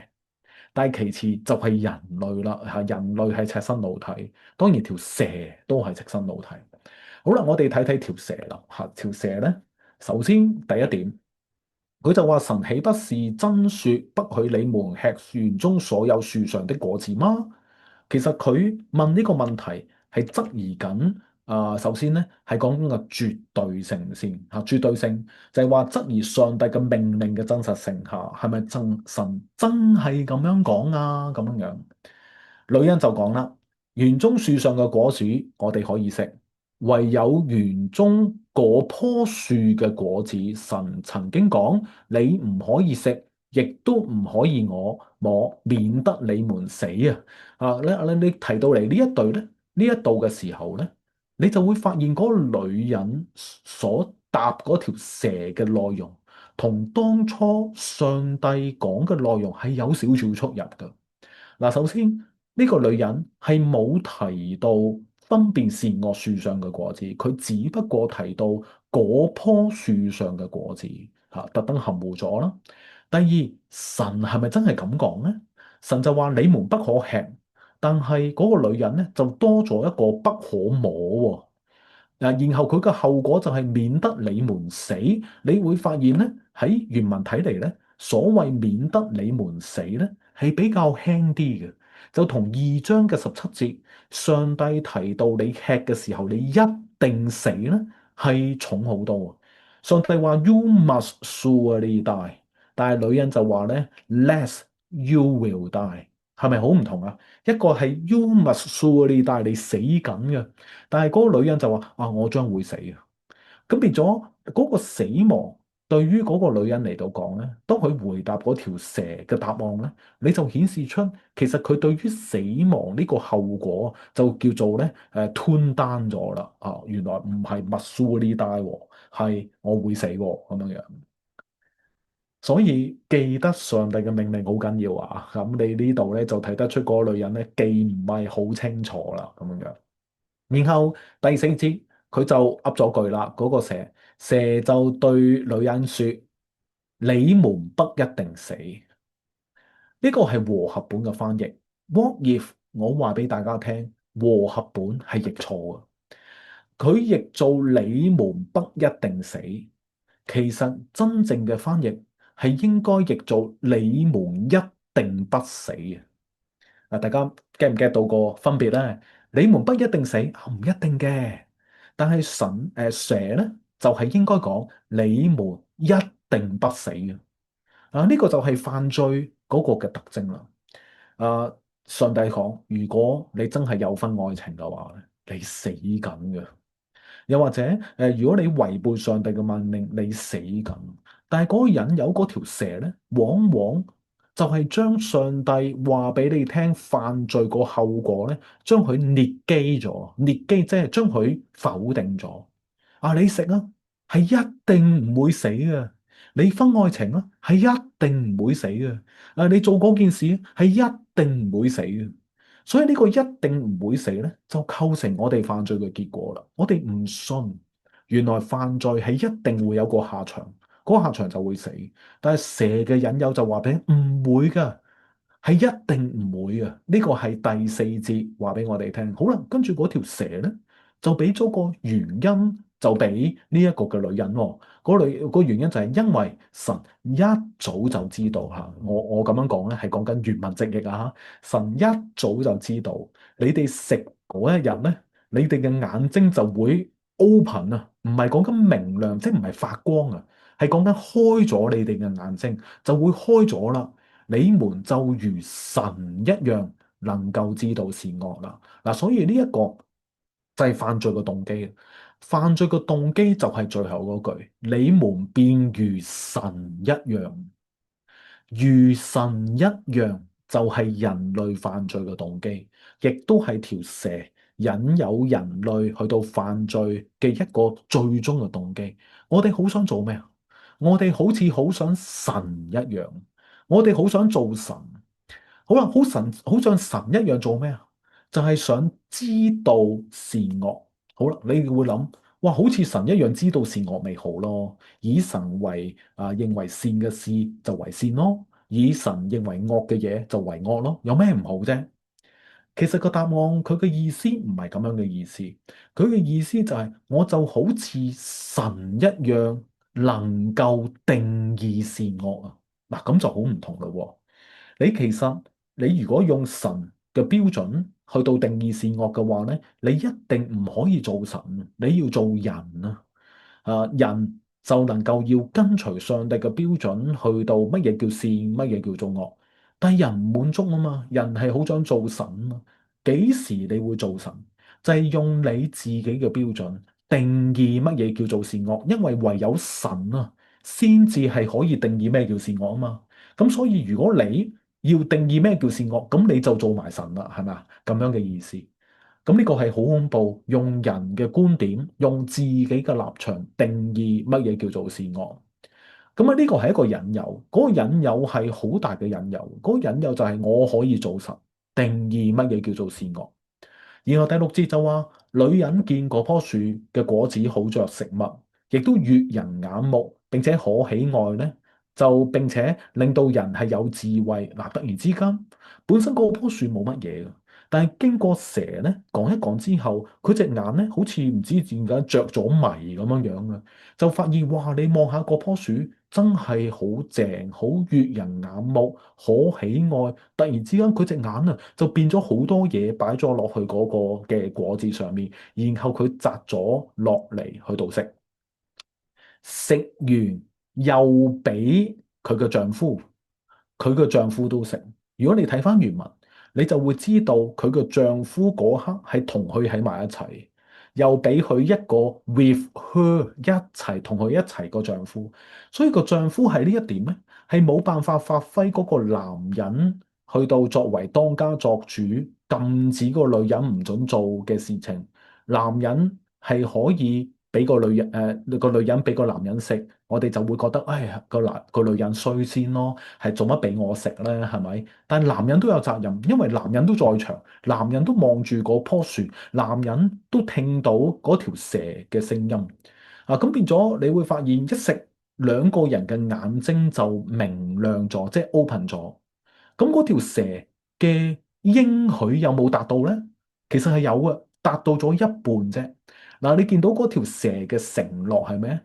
但係其次就係人類啦。人類係赤身露體，當然條蛇都係赤身露體。好啦，我哋睇睇條蛇啦。條蛇咧，首先第一點。佢就話神豈不是真說不許你們吃園中所有樹上的果子嗎？其實佢問呢個問題係質疑緊首先咧係講緊個絕對性先嚇，絕對性就係話質疑上帝嘅命令嘅真實性嚇，係咪神真係咁樣講啊？咁樣樣，女人就講啦，園中樹上嘅果樹我哋可以食。唯有園中嗰棵樹嘅果子，神曾經講你唔可以食，亦都唔可以摸，免得你們死啊！你提到嚟呢一對咧，呢一度嘅時候咧，你就會發現嗰個女人所答嗰條蛇嘅內容，同當初上帝講嘅內容係有少少出入嘅。嗱，首先呢個女人係冇提到分辨善惡樹上嘅果子，佢只不過提到嗰棵樹上嘅果子，特登含糊咗啦。第二，神係咪真係咁講呢？神就話你們不可吃，但係嗰個女人咧就多咗一個不可摸喎。然後佢嘅後果就係免得你們死。你會發現咧，喺原文睇嚟咧，所謂免得你們死咧，係比較輕啲嘅，就同二章嘅17節，上帝提到你吃嘅時候你一定死咧，係重好多。上帝話 You must surely die，但係女人就話咧 Lest you will die，係咪好唔同啊？一個係 You must surely die，你死緊嘅。但係嗰個女人就話：啊，我將會死啊！咁變咗嗰個死亡對於嗰個女人嚟到講咧，當佢回答嗰條蛇嘅答案咧，你就顯示出其實佢對於死亡呢個後果就叫做咧吞單咗啦。啊，原來唔係默蘇呢單喎，係我會死喎咁樣樣。所以記得上帝嘅命令好緊要啊！咁你呢度咧就睇得出嗰個女人咧記唔係好清楚啦，咁樣樣。然後第四節佢就噏咗句啦，嗰個蛇就對女人說：你們不一定死。呢個係和合本嘅翻譯。What if 我話俾大家聽，和合本係譯錯嘅。佢譯做你們不一定死，其實真正嘅翻譯係應該譯做你們一定不死嘅。嗱，大家 get 唔 get 到個分別咧？你們不一定死，唔一定嘅。但係蛇咧就係應該講你們一定不死嘅。呢個就係犯罪嗰個嘅特徵啦。啊，上帝講，如果你真係有份愛情嘅話咧，你死緊嘅。又或者如果你違背上帝嘅命令，你死緊。但係嗰個人有嗰條蛇咧，往往就係將上帝話俾你聽犯罪個後果咧，將佢捏基咗，捏基即係將佢否定咗。啊，你食啊，係一定唔會死嘅。你分愛情啊，係一定唔會死嘅。啊，你做嗰件事係一定唔會死嘅。所以呢個一定唔會死咧，就構成我哋犯罪嘅結果啦。我哋唔信，原來犯罪係一定會有個下場，嗰個下場就會死。但係蛇嘅引誘就話俾你唔會噶，係一定唔會嘅。呢個係第四節話俾我哋聽。好啦，跟住嗰條蛇咧就俾咗個原因，就俾呢一個嘅女人喎。個原因就係因為神一早就知道嚇，我咁樣講咧係講緊原文直譯啊嚇。神一早就知道你哋食嗰一日咧，你哋嘅眼睛就會 open 啊，唔係講緊明亮，即係唔係發光啊，係講緊開咗你哋嘅眼睛就會開咗啦。你們就如神一樣，能夠知道善惡啦。嗱，所以呢一個就係犯罪嘅動機。犯罪嘅動機就係最後嗰句：你們便如神一樣。如神一樣就係人類犯罪嘅動機，亦都係條蛇引誘人類去到犯罪嘅一個最終嘅動機。我哋好想做咩啊？我哋好似好想神一樣，我哋好想做神。好啦，好像神一樣做咩啊？就係想知道善惡。好啦，你會諗，哇，好似神一樣知道善惡咪好咯？以神為認為善嘅事就為善咯，以神認為惡嘅嘢就為惡咯，有咩唔好啫？其實個答案佢嘅意思唔係咁樣嘅意思，佢嘅意思就係我就好似神一樣能夠定義善惡啊！嗱，咁就好唔同咯喎。你如果用神嘅標準去到定義善惡嘅話咧，你一定唔可以做神，你要做人啊！人就能夠要跟隨上帝嘅標準去到乜嘢叫善，乜嘢叫做惡。但係人唔滿足啊嘛，人係好想做神啊。幾時你會做神？就係用你自己嘅標準定義乜嘢叫做善惡，因為唯有神啊，先至係可以定義咩叫善惡啊嘛。咁所以如果你要定義咩叫善惡，咁你就做埋神啦，係咪啊？咁樣嘅意思。咁呢個係好恐怖，用人嘅觀點，用自己嘅立場定義乜嘢叫做善惡。咁啊，呢個係一個引誘，嗰個引誘係好大嘅引誘。嗰個引誘就係我可以做神，定義乜嘢叫做善惡。然後第六節就話，女人見嗰棵樹嘅果子好着食物，亦都悅人眼目，並且可喜愛咧，就並且令到人係有智慧。嗱，突然之間，本身嗰棵樹冇乜嘢嘅，但係經過蛇咧講一講之後，佢隻眼咧好似唔知點解着咗迷咁樣樣嘅，就發現哇！你望下嗰棵樹真係好正，好悅人眼目，好喜愛。突然之間佢隻眼啊就變咗好多嘢擺咗落去嗰個嘅果子上面，然後佢摘咗落嚟去度食，食完又俾佢嘅丈夫。佢嘅丈夫都食。如果你睇翻原文，你就會知道佢嘅丈夫嗰刻係同佢喺埋一齊，又俾佢一個 with her 一齊同佢一齊個丈夫。所以個丈夫喺呢一點咧，係冇辦法發揮嗰個男人去到作為當家作主，禁止個女人唔准做嘅事情。男人係可以俾個女人個女人俾個男人食，我哋就會覺得，哎呀個女人衰先咯。係做乜俾我食咧？係咪？但係男人都有責任，因為男人都在場，男人都望住嗰棵樹，男人都聽到嗰條蛇嘅聲音。啊，咁變咗，你會發現一食兩個人嘅眼睛就明亮咗，即係 open 咗。咁嗰條蛇嘅應許有冇達到呢？其實係有嘅，達到咗一半啫。嗱，你見到嗰條蛇嘅承諾係咩？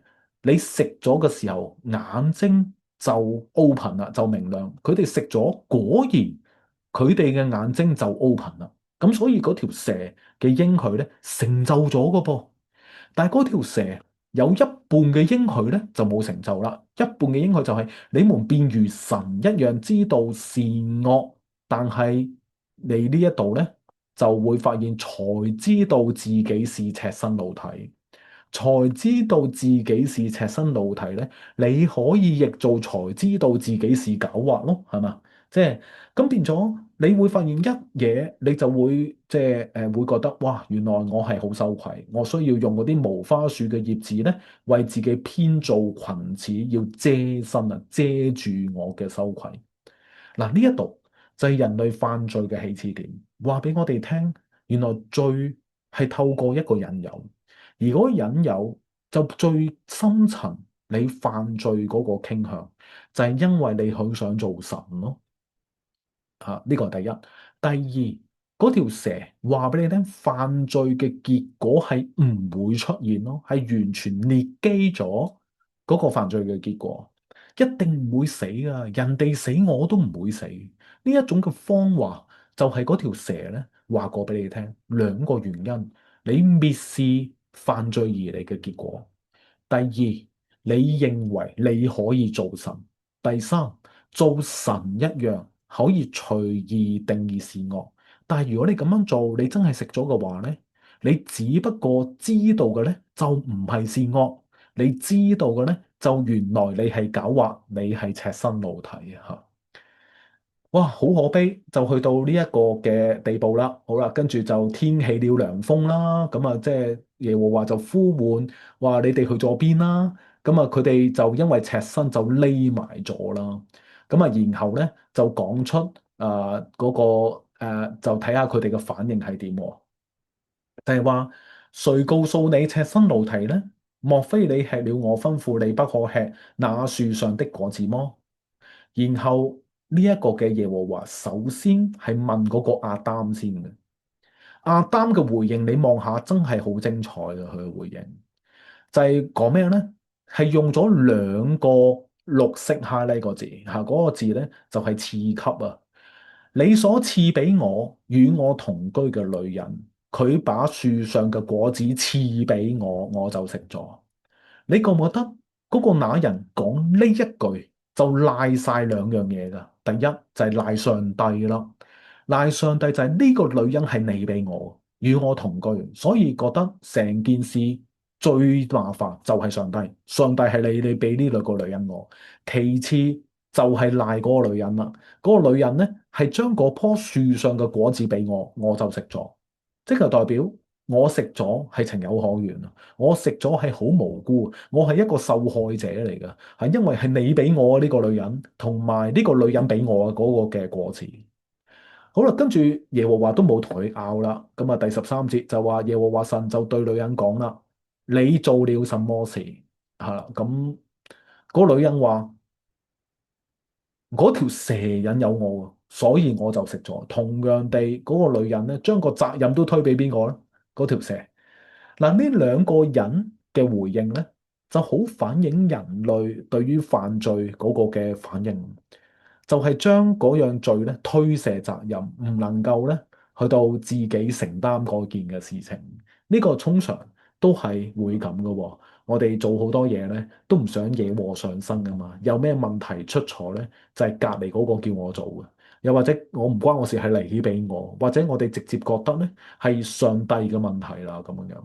你食咗嘅時候，眼睛就 open 啦，就明亮。佢哋食咗，果然佢哋嘅眼睛就 open 啦。咁所以嗰條蛇嘅應許咧，成就咗個噃。但係嗰條蛇有一半嘅應許咧就冇成就啦，一半嘅應許就係你們便如神一樣知道善惡，但係你呢一度咧就會發現才知道自己是赤身露體，才知道自己是赤身露體咧，你可以譯做才知道自己是狡猾咯，係嘛？即係咁變咗，你會發現一嘢，你就會即係會覺得哇，原來我係好羞愧，我需要用嗰啲無花樹嘅葉子咧，為自己編造裙子，要遮身啊，遮住我嘅羞愧。嗱，呢一度就係人類犯罪嘅起始點，話俾我哋聽，原來罪係透過一個引誘，而嗰個引誘就最深層你犯罪嗰個傾向，就係因為你好想做神咯。啊！呢個係第一，第二，嗰條蛇話俾你聽，犯罪嘅結果係唔會出現咯，係完全列基咗嗰個犯罪嘅結果，一定唔會死噶，人哋死我都唔會死。呢一種嘅謊話就係嗰條蛇咧話過俾你聽，兩個原因，你蔑視犯罪而嚟嘅結果。第二，你認為你可以做神；第三，做神一樣可以隨意定義善惡。但係如果你咁樣做，你真係食咗嘅話咧，你只不過知道嘅咧就唔係善惡，你知道嘅咧就原來你係狡猾，你係赤身露體啊！哇，好可悲，就去到呢一個嘅地步啦。好啦，跟住就天起了涼風啦。咁啊，即係耶和華就呼喚話：你哋去咗邊啦？咁啊，佢哋就因為赤身就匿埋咗啦。咁啊，然後咧就講出嗰個就睇下佢哋嘅反應係點喎。就係話，誰告訴你赤身露體呢？莫非你吃了我吩咐你不可吃那樹上的果子麼？然後呢一個嘅耶和華首先係問嗰個亞當先嘅，亞當嘅回應你望下真係好精彩嘅，佢嘅回應就係講咩咧？係用咗兩個綠色哈呢個字嚇，嗰個字咧就係賜給啊！你所賜俾我與我同居嘅女人，佢把樹上嘅果子賜俾我，我就食咗。你覺唔覺得嗰個那人講呢一句就賴晒兩樣嘢㗎？第一就係賴上帝啦，賴上帝就係呢個女人係你俾我，與我同居，所以覺得成件事最麻煩就係上帝，上帝係你俾呢兩個女人我。其次就係賴嗰個女人啦，嗰個女人咧係將嗰棵樹上嘅果子俾我，我就食咗，即係代表我食咗係情有可原啊！我食咗係好無辜，我係一個受害者嚟㗎，係因為係你俾我呢個女人，同埋呢個女人俾我嗰個嘅果子。好啦，跟住耶和華都冇同佢拗啦。咁啊，第13節就話耶和華神就對女人講啦：你做了什麼事？係啦，嗰個女人話嗰條蛇引誘我，所以我就食咗。同樣地，嗰個女人咧，將個責任都推俾邊個咧？嗰條蛇。嗱，呢兩個人嘅回應咧，就好反映人類對於犯罪嗰個嘅反應，就係將嗰樣罪咧推卸責任，唔能夠咧去到自己承擔嗰件嘅事情。呢個通常都係會咁噶喎。我哋做好多嘢咧，都唔想惹禍上身噶嘛。有咩問題出錯咧，就係隔離嗰個叫我做嘅。又或者我唔關我事，係嚟起俾我，或者我哋直接覺得咧係上帝嘅問題啦，咁樣樣。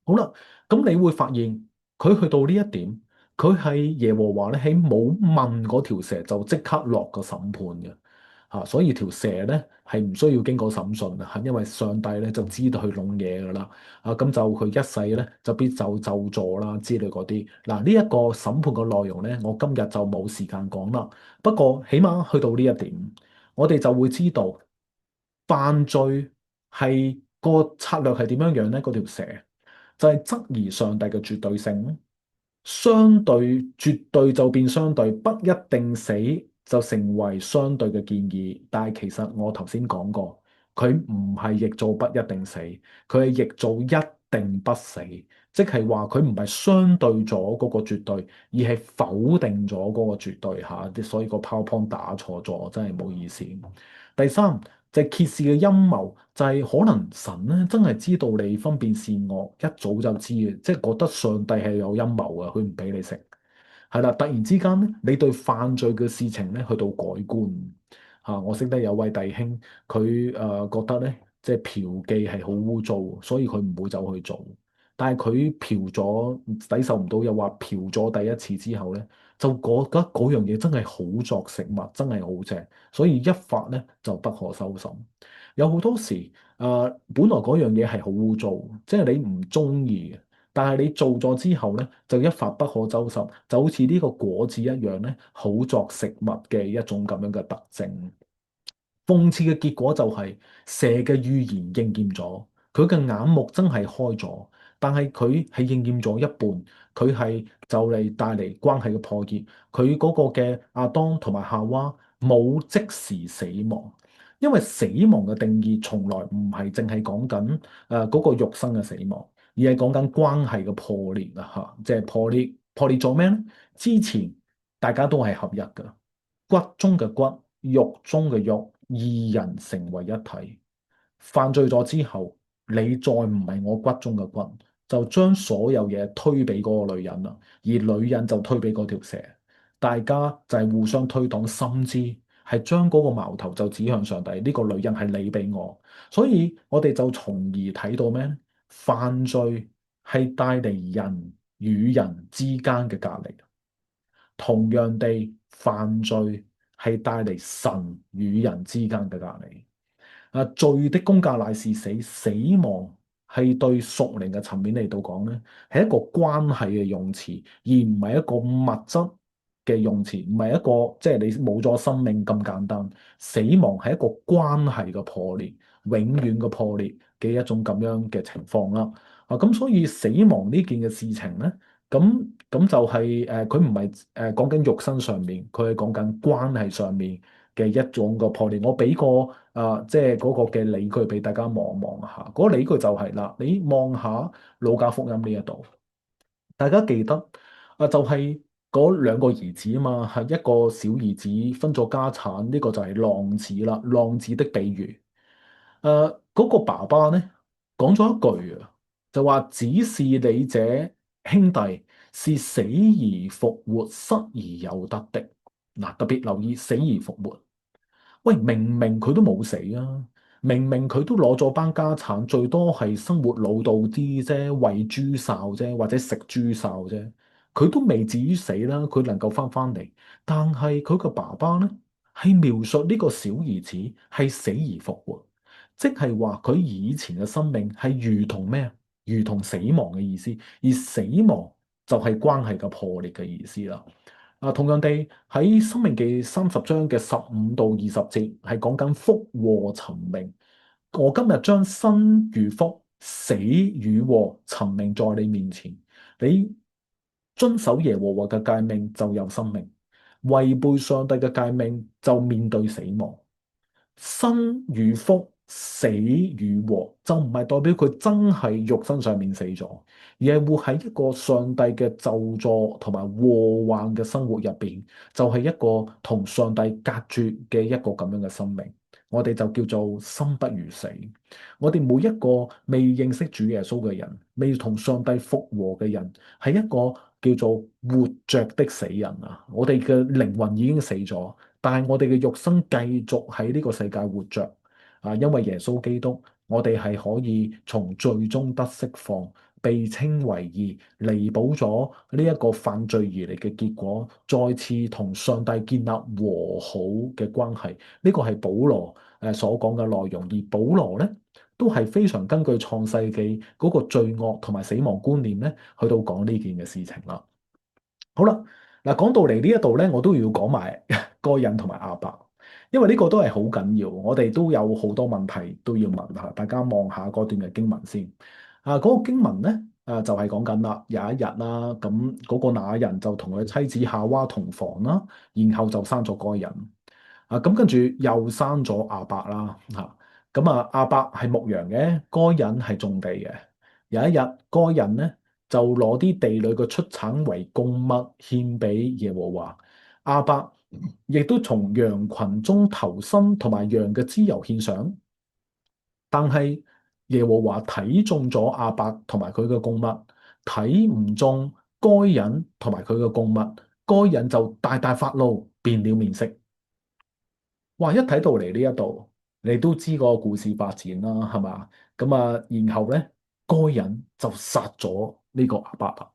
好啦，咁你會發現佢去到呢一點，佢係耶和華咧喺冇問嗰條蛇就即刻落個審判嘅。所以條蛇咧係唔需要經過審訊啊，因為上帝咧就知道佢弄嘢噶啦，咁就佢一世咧就必就咒詛啦之類嗰啲。嗱，呢一個審判嘅內容咧，我今日就冇時間講啦。不過起碼去到呢一點，我哋就會知道犯罪係個策略係點樣樣咧？嗰條蛇就係質疑上帝嘅絕對性，相對絕對就變相對，不一定死就成為相對嘅建議。但係其實我頭先講過，佢唔係譯做不一定死，佢係譯做一定不死，即係話佢唔係相對咗嗰個絕對，而係否定咗嗰個絕對嚇。所以個 PowerPoint 打錯咗，真係冇意思。第三。就係揭示嘅陰謀，就係可能神咧真係知道你分辨善惡，一早就知嘅，即係覺得上帝係有陰謀嘅，佢唔俾你食。係啦，突然之間咧，你對犯罪嘅事情咧去到改觀我識得有位弟兄，佢覺得咧，即係嫖妓係好污糟，所以佢唔會走去做。但係佢嫖咗抵受唔到，又話嫖咗第一次之後咧，就覺得嗰樣嘢真係好作食物，真係好正，所以一發咧就不可收拾。有好多時本來嗰樣嘢係好污糟，即係你唔中意嘅。但係你做咗之後咧，就一發不可收拾，就好似呢個果子一樣咧，好作食物嘅一種咁樣嘅特徵。諷刺嘅結果就係蛇嘅預言應驗咗，佢嘅眼目真係開咗，但係佢係應驗咗一半，佢係就嚟帶嚟關係嘅破裂。佢嗰個嘅亞當同埋夏娃冇即時死亡，因為死亡嘅定義從來唔係淨係講緊嗰個肉身嘅死亡。而係講緊關係嘅破裂啊！嚇，即係破裂，破裂咗咩咧？之前大家都係合一嘅，骨中嘅骨，肉中嘅肉，二人成為一體。犯罪咗之後，你再唔係我骨中嘅骨，就將所有嘢推俾嗰個女人啦，而女人就推俾嗰條蛇，大家就係互相推擋，甚至係將嗰個矛頭就指向上帝。呢個女人係你俾我，所以我哋就從而睇到咩？犯罪係帶嚟人與人之間嘅隔離，同樣地，犯罪係帶嚟神與人之間嘅隔離。罪的工價乃是死，死亡係對屬靈嘅層面嚟到講咧，係一個關係嘅用詞，而唔係一個物質嘅用詞，唔係一個即係你冇咗生命咁簡單。死亡係一個關係嘅破裂，永遠嘅破裂嘅一種咁樣嘅情況啦。咁所以死亡呢件嘅事情咧，咁就係佢唔係講緊肉身上面，佢係講緊關係上面嘅一種個破裂。我俾個即係嗰個嘅理據俾大家望望下，嗰個理據就係啦，你望下路加福音呢一度，大家記得就係嗰兩個兒子啊嘛，係一個小兒子分咗家產，呢個就係浪子啦，浪子的比喻。嗰個爸爸咧講咗一句啊，就話只是你這兄弟是死而復活、失而有得的。嗱，特別留意死而復活。喂，明明佢都冇死啊，明明佢都攞咗班家產，最多係生活老到啲啫，餵豬哨啫，或者食豬哨啫，佢都未至於死啦，佢能夠翻嚟。但係佢個爸爸咧，係描述呢個小兒子係死而復活。即係話佢以前嘅生命係如同咩啊？如同死亡嘅意思，而死亡就係關係嘅破裂嘅意思啦。同樣地喺《申命記》30章嘅15到20節係講緊福禍尋命。我今日將生與福、死與禍尋命在你面前，你遵守耶和華嘅誡命就有生命，違背上帝嘅誡命就面對死亡。生與福、死與禍，就唔係代表佢真係肉身上面死咗，而係活喺一個上帝嘅咒詛同埋禍患嘅生活入邊，就係一個同上帝隔絕嘅一個咁樣嘅生命。我哋就叫做生不如死。我哋每一個未認識主耶穌嘅人，未同上帝復和嘅人，係一個叫做活着的死人啊！我哋嘅靈魂已經死咗。但係我哋嘅肉身繼續喺呢個世界活着啊，因為耶穌基督，我哋係可以從罪中得釋放，被稱為義，彌補咗呢一個犯罪而嚟嘅結果，再次同上帝建立和好嘅關係。呢個係保羅所講嘅內容，而保羅咧都係非常根據創世記嗰個罪惡同埋死亡觀念咧，去到講呢件嘅事情啦。好啦，嗱講到嚟呢一度咧，我都要講埋該隱同埋亞伯，因為呢個都係好緊要，我哋都有好多問題都要問下，大家望下嗰段嘅經文先。嗰個經文咧，就係講緊啦，有一日啦，咁嗰個那人就同佢妻子夏娃同房啦，然後就生咗該隱。咁跟住又生咗亞伯啦，咁亞伯係牧羊嘅，該隱係種地嘅。有一日，該隱咧，就攞啲地裏嘅出產為供物獻俾耶和華。亞伯亦都從羊群中頭生同埋羊嘅脂油獻上，但係耶和華睇中咗亞伯同埋佢嘅供物，睇唔中該隱同埋佢嘅供物，該隱就大大發怒，變了面色。哇！一睇到嚟呢一度，你都知個故事發展啦，係嘛？咁然後咧，該隱就殺咗呢個亞伯啦。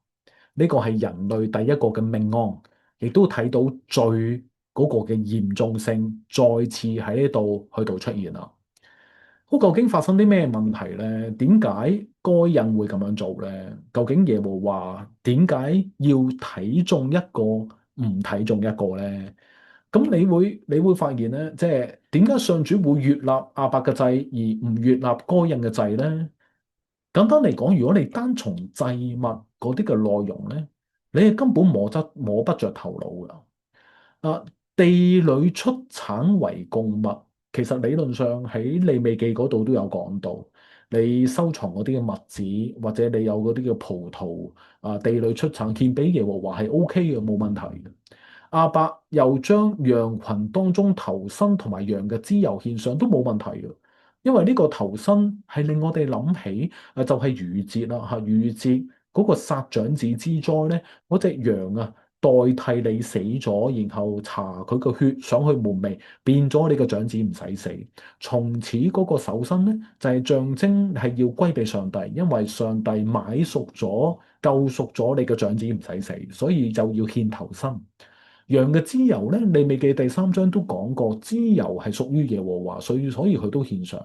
呢個係人類第一個嘅命案，亦都睇到罪嗰個嘅嚴重性再次喺呢度去到出現啦。咁究竟發生啲咩問題咧？點解該隱會咁樣做咧？究竟耶和華點解要睇中一個唔睇中一個咧？咁你會發現咧，即係點解上主會悅納亞伯嘅祭而唔悅納該隱嘅祭咧？簡單嚟講，如果你單從祭物嗰啲嘅內容咧，你係根本摸不着頭腦噶。啊，地裏出產為供物，其實理論上喺利未記嗰度都有講到，你收藏嗰啲嘅麥子或者你有嗰啲嘅葡萄地裏出產獻俾耶和華係 OK 嘅，冇問題嘅。亞伯又將羊群當中頭生同埋羊嘅脂油獻上都冇問題嘅，因為呢個頭生係令我哋諗起就係逾節啦嚇，逾節嗰個殺長子之災咧，嗰隻羊代替你死咗，然後搽佢個血上去門楣，變咗你個長子唔使死。從此嗰個首生咧就係象徵係要歸俾上帝，因為上帝買贖咗、救贖咗你個長子唔使死，所以就要獻頭生。羊嘅脂油咧，利未記第3章都講過，脂油係屬於耶和華，所以佢都獻上。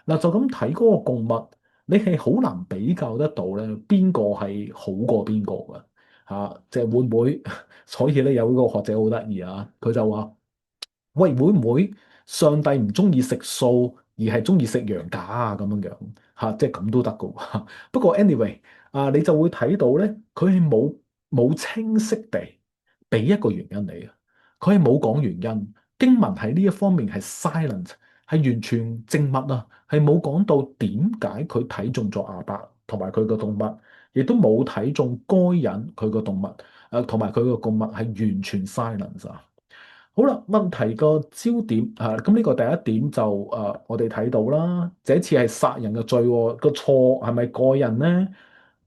嗱，就咁睇嗰個供物，你係好難比較得到咧，邊個係好過邊個㗎嚇？即係會唔會？所以咧有個學者好得意啊，佢就話：喂，會唔會上帝唔中意食素，而係中意食羊架啊？咁樣樣嚇，即係咁都得㗎喎。不過 anyway 你就會睇到咧，佢係冇清晰地俾一個原因你嘅，佢係冇講原因。經文喺呢一方面係 silent，係完全靜默啊，係冇講到點解佢睇中咗亞伯同埋佢個動物，亦都冇睇中該隱佢個動物，同埋佢個動物係完全 silence 啊。好啦，問題個焦點咁呢個第一點就我哋睇到啦，這次係殺人嘅罪喎，個錯係咪該隱呢？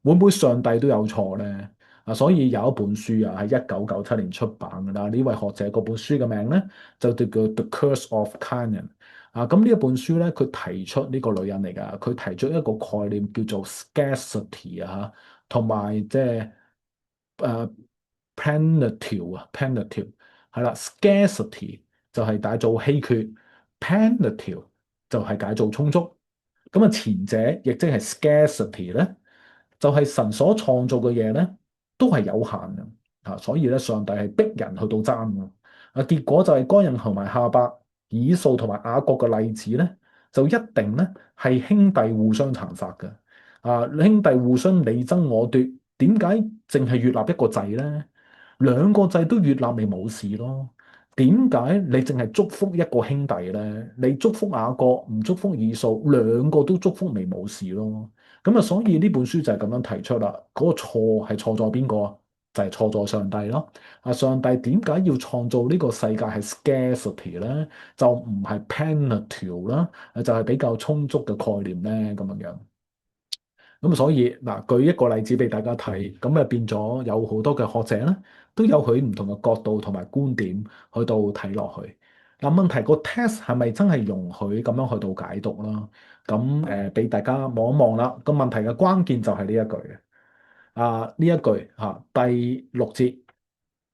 會唔會上帝都有錯呢？所以有一本書喺1997年出版㗎啦。呢位學者嗰本書嘅名咧就叫做《The Curse of Canaan》。咁呢一本書咧，佢提出呢個女人嚟㗎，佢提出一個概念叫做 scarcity 同埋即係plenitude plenitude 係啦，scarcity 就係解做稀缺，plenitude 就係解做充足。咁前者亦即係 scarcity 咧，就係神所創造嘅嘢咧，都係有限嘅，所以咧上帝係逼人去到爭嘅。結果就係該隱同埋哈伯、以掃同埋雅各嘅例子咧，就一定咧係兄弟互相殘殺嘅。兄弟互相你爭我奪，點解淨係悅納一個祭咧？兩個祭都悅納咪冇事咯。點解你淨係祝福一個兄弟咧？你祝福雅各，唔祝福以掃，兩個都祝福咪冇事咯。咁啊，所以呢本書就係咁樣提出啦。嗰個錯係錯在邊個啊？就係錯在上帝咯。啊，上帝點解要創造呢個世界係 scarcity 咧？就唔係 plenitude 啦，就係比較充足嘅概念咧，咁樣樣。咁所以嗱，舉一個例子俾大家睇，咁啊變咗有好多嘅學者咧，都有佢唔同嘅角度同埋觀點去到睇落去。嗱，問題個 test 係咪真係容許咁樣去到解讀啦？咁俾大家望一望啦。個問題嘅關鍵就係呢一句嘅。呢一句第六節。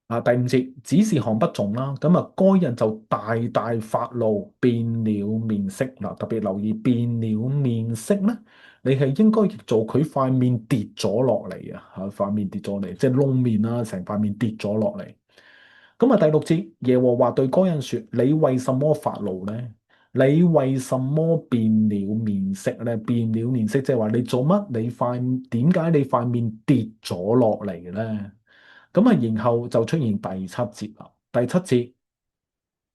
第五節，只是看不中啦，咁啊，該人就大大發怒，變了面色嗱，特別留意變了面色咧，你係應該譯做佢塊面跌咗落嚟啊，塊面跌咗嚟，即係窿面啦，成塊面跌咗落嚟。咁啊，第六節，耶和華對該人說：你為什麼發怒咧？你為什麼變了面色咧？變了面色，即係話你做乜？點解你塊面跌咗落嚟咧？咁啊，然後就出現第七節啦。第七節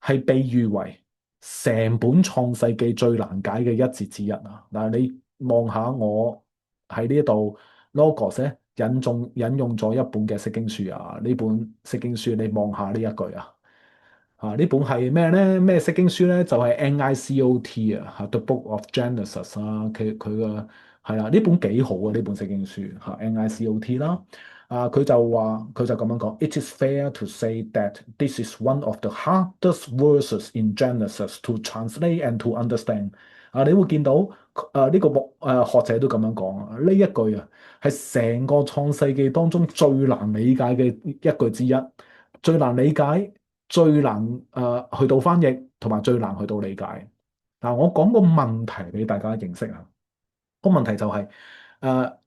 係被譽為成本創世記最難解嘅一節之一啊！嗱，你望下我喺呢一度 Logos 咧引用咗一本嘅釋經書啊，呢本釋經書你望下呢一句啊。呢本係咩咧？咩釋經書咧？就係、是、NICOT 啊，The Book of Genesis 啊，佢個係啦，呢本幾好啊！呢本釋經書NICOT 啦，佢就咁樣講，It is fair to say that this is one of the hardest verses in Genesis to translate and to understand。你會見到呢個學者都咁樣講啊，呢一句啊係成個創世記當中最難理解嘅一句之一，最難理解。最難去到翻譯，同埋最難去到理解。嗱，我講個問題俾大家認識啊。個問題就係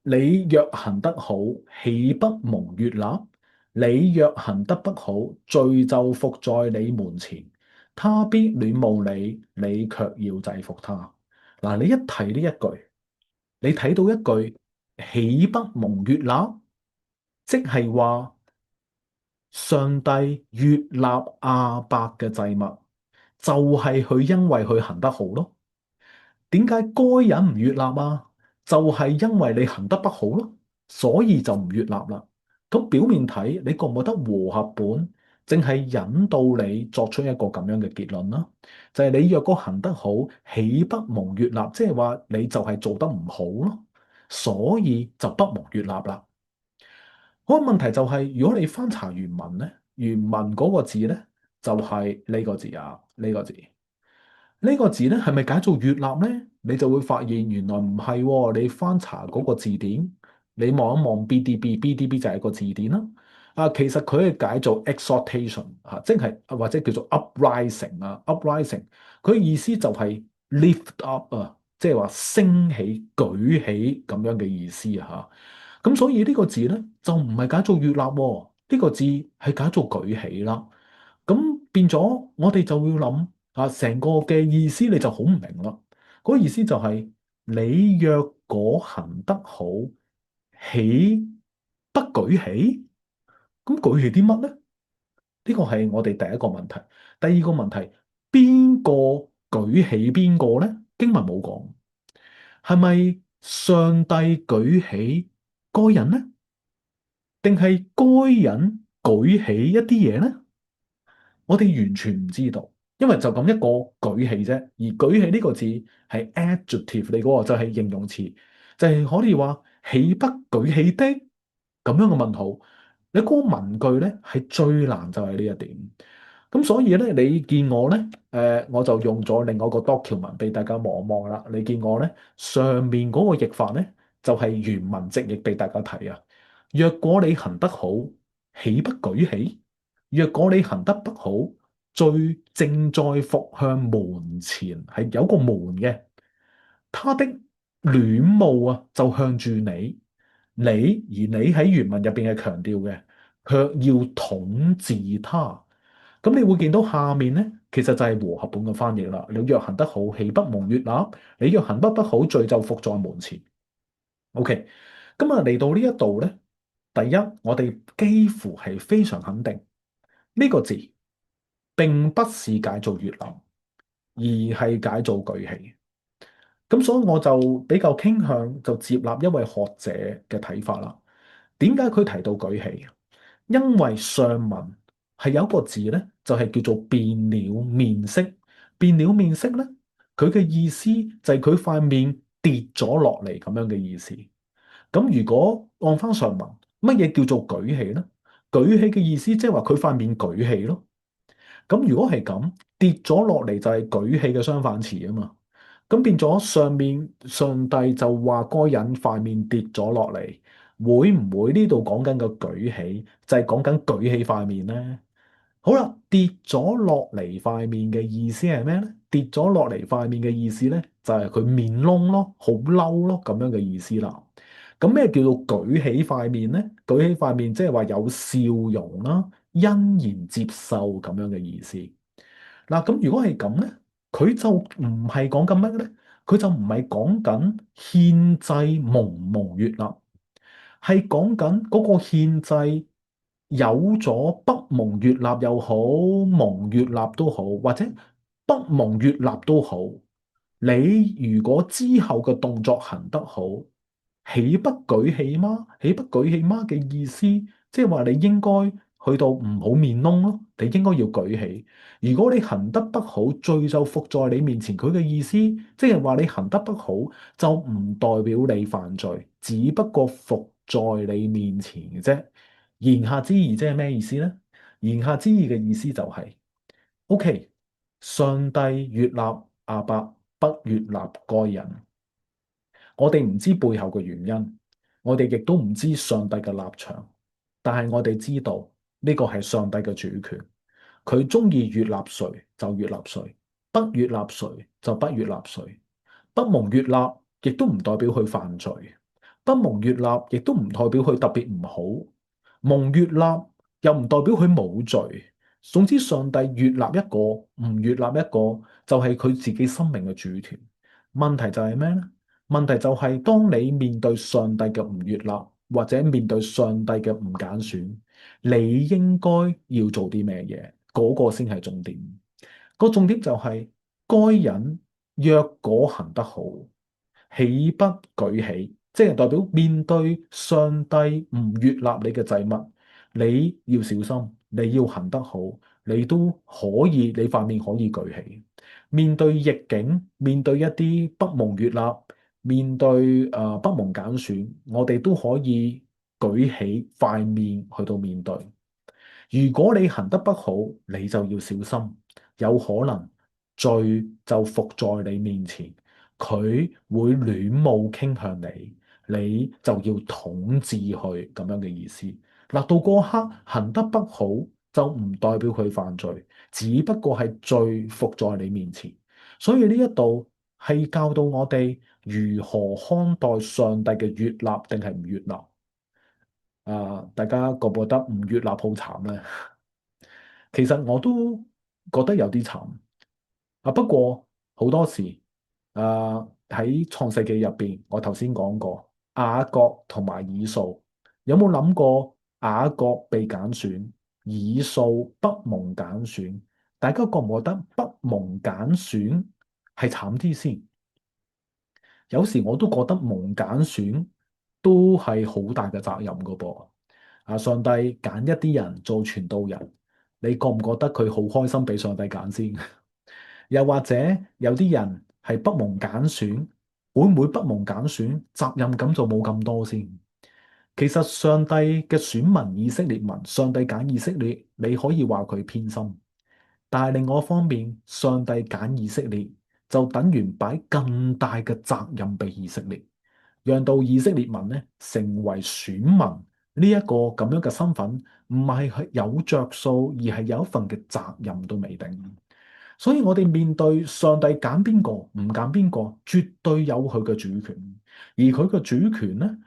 你若行得好，豈不蒙悅納？你若行得不好，罪就伏在你門前。他必戀慕你，你卻要制服他。嗱，你一睇呢一句，你睇到一句豈不蒙悅納，即係話。上帝悅納亞伯嘅祭物，就係佢因為佢行得好咯。點解該人唔悅納啊？就係因為你行得不好咯，所以就唔悅納啦。咁表面睇，你覺唔覺得和合本淨係引導你作出一個咁樣嘅結論啦？就係你若果行得好，豈不蒙悅納？即係話你就係做得唔好咯，所以就不蒙悅納啦。嗰個問題就係，如果你翻查原文咧，原文嗰個字咧就係呢個字啊，呢個字，呢個字咧係咪解做悅納咧？你就會發現原來唔係喎。你翻查嗰個字典，你望一望 BDB 就係個字典啦。其實佢係解做 exaltation 即係或者叫做 uprising 啊，uprising。佢意思就係 lift up 啊，即係話升起、舉起咁樣嘅意思啊。咁所以呢個字咧就唔係解做悅納喎，呢個字係解做舉起啦。咁變咗我哋就要諗成個嘅意思你就好唔明啦。嗰個意思就係你若果行得好，豈不舉起？咁舉起啲乜咧？呢個係我哋第一個問題。第二個問題，邊個舉起邊個咧？經文冇講，係咪上帝舉起該人咧？定係該人舉起一啲嘢咧？我哋完全唔知道，因為就咁一個舉起啫。而舉起呢個字係 adjective 嚟嘅，就係形容詞，就係可以話豈不舉起的咁樣嘅問號。你嗰個文句咧係最難就係呢一點。咁所以咧，你見我咧，我就用咗另外一個 document 俾大家望一望啦。你見我咧上面嗰個譯法咧就係原文直譯俾大家睇啊。若果你行得好，豈不舉起？若果你行得不好，罪正在伏向門前，係有個門嘅。他的戀慕就向住你，而你喺原文入邊係強調嘅，卻要統治他。咁你會見到下面咧，其實就係和合本嘅翻譯啦。你若行得好，豈不蒙悅納？你若行得不好，罪就伏在門前。OK，咁嚟到呢一度咧，第一，我哋幾乎係非常肯定呢個字並不是解做悅納，而係解做舉起。咁所以我就比較傾向就接納一位學者嘅睇法啦。點解佢提到舉起？因為上文係有一個字咧，就係叫做變了面色。變了面色咧，佢嘅意思就係佢塊面跌咗落嚟咁樣嘅意思。咁如果按翻上文，乜嘢叫做舉起咧？舉起嘅意思即係話佢塊面舉起咯。咁如果係咁，跌咗落嚟就係舉起嘅相反詞啊嘛。咁變咗上面上帝就話該人塊面跌咗落嚟，會唔會呢度講緊個舉起就係講緊舉起塊面呢？好啦，跌咗落嚟塊面嘅意思係咩呢？跌咗落嚟塊面嘅意思呢，就係佢面窿咯，好嬲咯咁樣嘅意思啦。咁咩叫做舉起塊面呢？舉起塊面即係話有笑容啦，欣然接受咁樣嘅意思。嗱，咁如果係咁咧，佢就唔係講緊乜咧？佢就唔係講緊獻祭蒙唔蒙悅納，係講緊嗰個獻祭有咗不蒙悅納又好，蒙悅納都好，或者不蒙悅納都好。你如果之後嘅動作行得好，豈不舉起嗎？豈不舉起嗎嘅意思，即係話你應該去到唔好面窿咯，你應該要舉起。如果你行得不好，罪就伏在你面前。佢嘅意思，即係話你行得不好，就唔代表你犯罪，只不過伏在你面前嘅啫。言下之意即係咩意思呢？言下之意嘅意思就係，OK，上帝悅納亞伯，不悅納該人。我哋唔知背後嘅原因，我哋亦都唔知上帝嘅立場，但係我哋知道呢個係上帝嘅主權，佢中意悅納誰就悅納誰，不悅納誰就不悅納誰。不蒙悅納亦都唔代表佢犯罪，不蒙悅納亦都唔代表佢特別唔好，蒙悅納又唔代表佢冇罪。總之，上帝悅納一個，唔悅納一個，就係佢自己生命嘅主權。問題就係咩呢？問題就係當你面對上帝嘅唔悅納，或者面對上帝嘅唔揀選，你應該要做啲咩嘢？嗰個先係重點。個重點就係該人若果行得好，豈不舉起？即係代表面對上帝唔悅納你嘅祭物，你要小心，你要行得好，你都可以，你塊面可以舉起。面對逆境，面對一啲不蒙悅納，面對不蒙揀選，我哋都可以舉起塊面去到面對。如果你行得不好，你就要小心，有可能罪就伏在你面前，佢會戀慕傾向你，你就要統治佢咁樣嘅意思。嗱，到嗰刻行得不好，就唔代表佢犯罪，只不過係罪伏在你面前。所以呢一度係教導我哋如何看待上帝嘅悅納定係唔悅納。大家覺唔覺得唔悅納好慘咧？其實我都覺得有啲慘。不過好多時喺創世記入邊，我頭先講過雅各同埋以掃，有冇諗過雅各被揀選，以掃不蒙揀選？大家覺唔覺得不蒙揀選係慘啲先？有時我都覺得蒙揀選都係好大嘅責任噶噃。上帝揀一啲人做傳道人，你覺唔覺得佢好開心俾上帝揀先？又或者有啲人係不蒙揀選，會唔會不蒙揀選，責任感就冇咁多先？其實上帝嘅選民以色列民，上帝揀以色列，你可以話佢偏心，但係另外一方面，上帝揀以色列就等於擺更大嘅責任俾以色列，讓到以色列民咧成為選民呢一個咁樣嘅身份，唔係有着數，而係有一份嘅責任都未定。所以我哋面對上帝揀邊個唔揀邊個，絕對有佢嘅主權。而佢嘅主權呢，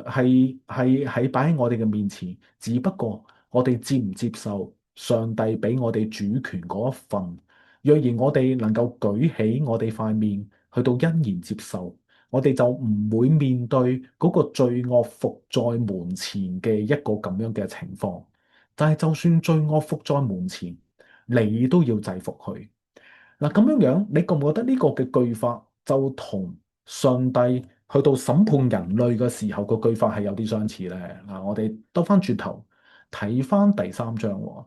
係喺擺喺我哋嘅面前，只不過我哋接唔接受上帝俾我哋主權嗰一份。若然我哋能夠舉起我哋塊面去到欣然接受，我哋就唔會面對嗰個罪惡伏在門前嘅一個咁樣嘅情況。但係就算罪惡伏在門前，你都要制服佢。嗱，咁樣樣，你覺唔覺得呢個嘅句法就同上帝去到審判人類嘅時候個句法係有啲相似咧？嗱，我哋兜翻轉頭睇翻第三章喎。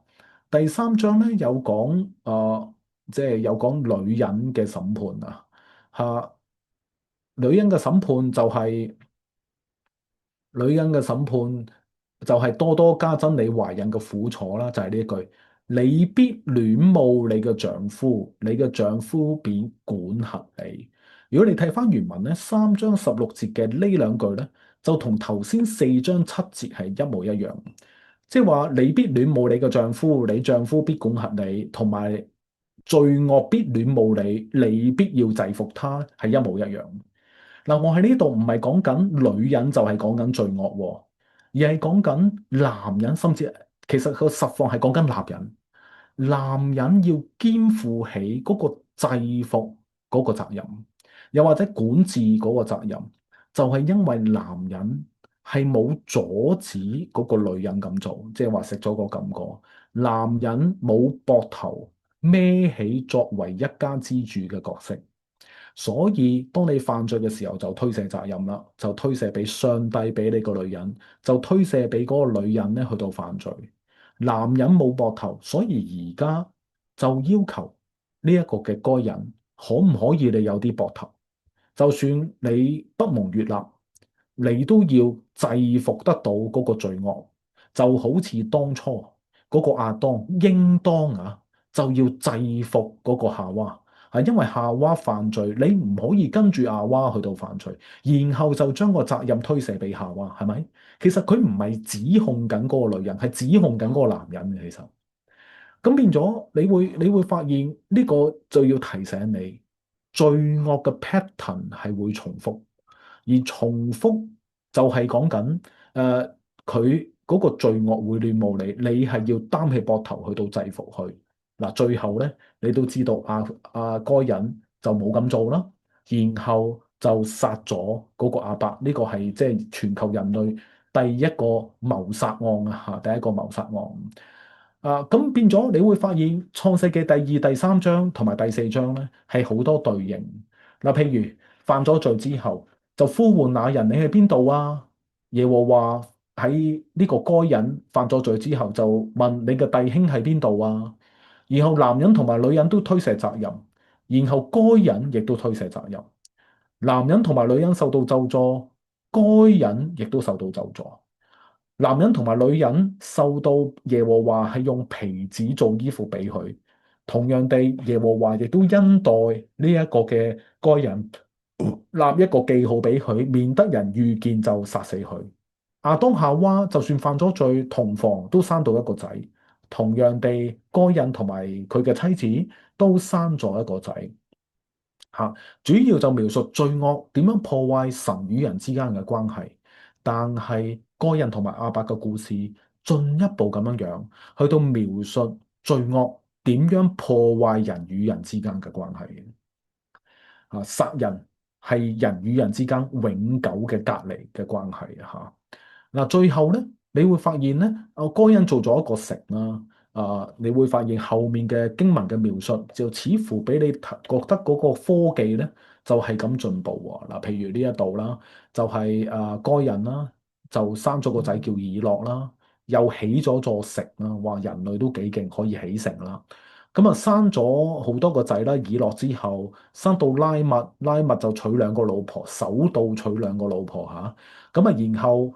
第三章咧有講即係有講女人嘅審判啊。嚇，女人嘅審判就係、女人嘅審判就係多多加增你懷孕嘅苦楚啦，就係呢一句：你必戀慕你嘅丈夫，你嘅丈夫便管轄你。如果你睇翻原文咧，3章16節嘅呢兩句咧，就同頭先4章7節係一模一樣，即係話你必戀慕你嘅丈夫，你丈夫必管轄你，同埋罪惡必戀慕你，你必要制服他，係一模一樣。嗱，我喺呢度唔係講緊女人就係講緊罪惡喎，而係講緊男人，甚至其實個實況係講緊男人。男人要肩負起嗰個制服嗰個責任，又或者管治嗰個責任，就係因為男人係冇阻止嗰個女人咁做，即係話食咗個禁果，男人冇膊頭孭起作為一家之主嘅角色。所以，當你犯罪嘅時候，就推卸責任啦，就推卸俾上帝，俾你個女人，就推卸俾嗰個女人咧去到犯罪。男人冇膊頭，所以而家就要求呢一個嘅該人，可唔可以你有啲膊頭？就算你不蒙悅納，你都要制服得到嗰個罪惡，就好似當初嗰個亞當應當就要制服嗰個夏娃。係因為夏娃犯罪，你唔可以跟住夏娃去到犯罪，然後就將個責任推卸俾夏娃，係咪？其實佢唔係指控緊嗰個女人，係指控緊嗰個男人嘅。其實咁變咗，你會發現呢個就要提醒你，罪惡嘅 pattern 係會重複，而重複就係講緊佢嗰個罪惡會戀慕你，你係要擔起膊頭去到制服佢。嗱，最後咧，你都知道該人就冇咁做啦，然後就殺咗嗰個亞伯，呢個係即係全球人類第一個謀殺案啊！嚇，第一個謀殺案咁變咗，你會發現創世記第二、第三章同埋第四章咧係好多對應。嗱，譬如犯咗罪之後，就呼喚那人，你喺邊度啊？耶和華喺呢個該人犯咗罪之後，就問你嘅弟兄喺邊度啊？然後男人同埋女人都推卸責任，然後該人亦都推卸責任。男人同埋女人受到咒詛，該人亦都受到咒詛。男人同埋女人受到耶和華係用皮子做衣服俾佢，同樣地，耶和華亦都恩待呢一個嘅該人，立一個記號俾佢，免得人遇見就殺死佢。亞當夏娃就算犯咗罪，同房都生到一個仔。同樣地，該隱同埋佢嘅妻子都生咗一個仔。嚇，主要就描述罪惡點樣破壞神與人之間嘅關係。但係該隱同埋亞伯嘅故事進一步咁樣樣去到描述罪惡點樣破壞人與人之間嘅關係嘅。殺人係人與人之間永久嘅隔離嘅關係啊！嗱，最後咧，你會發現咧，該人做咗一個城啦。你會發現後面嘅經文嘅描述，就似乎俾你覺得嗰個科技咧，就係咁進步喎。嗱，譬如呢一度啦，就係該人啦，就生咗個仔叫以諾啦，又起咗座城啦，話人類都幾勁，可以起城啦。咁啊，生咗好多個仔啦，以諾之後生到拉密，拉密就娶兩個老婆，首度娶兩個老婆嚇。咁啊，然後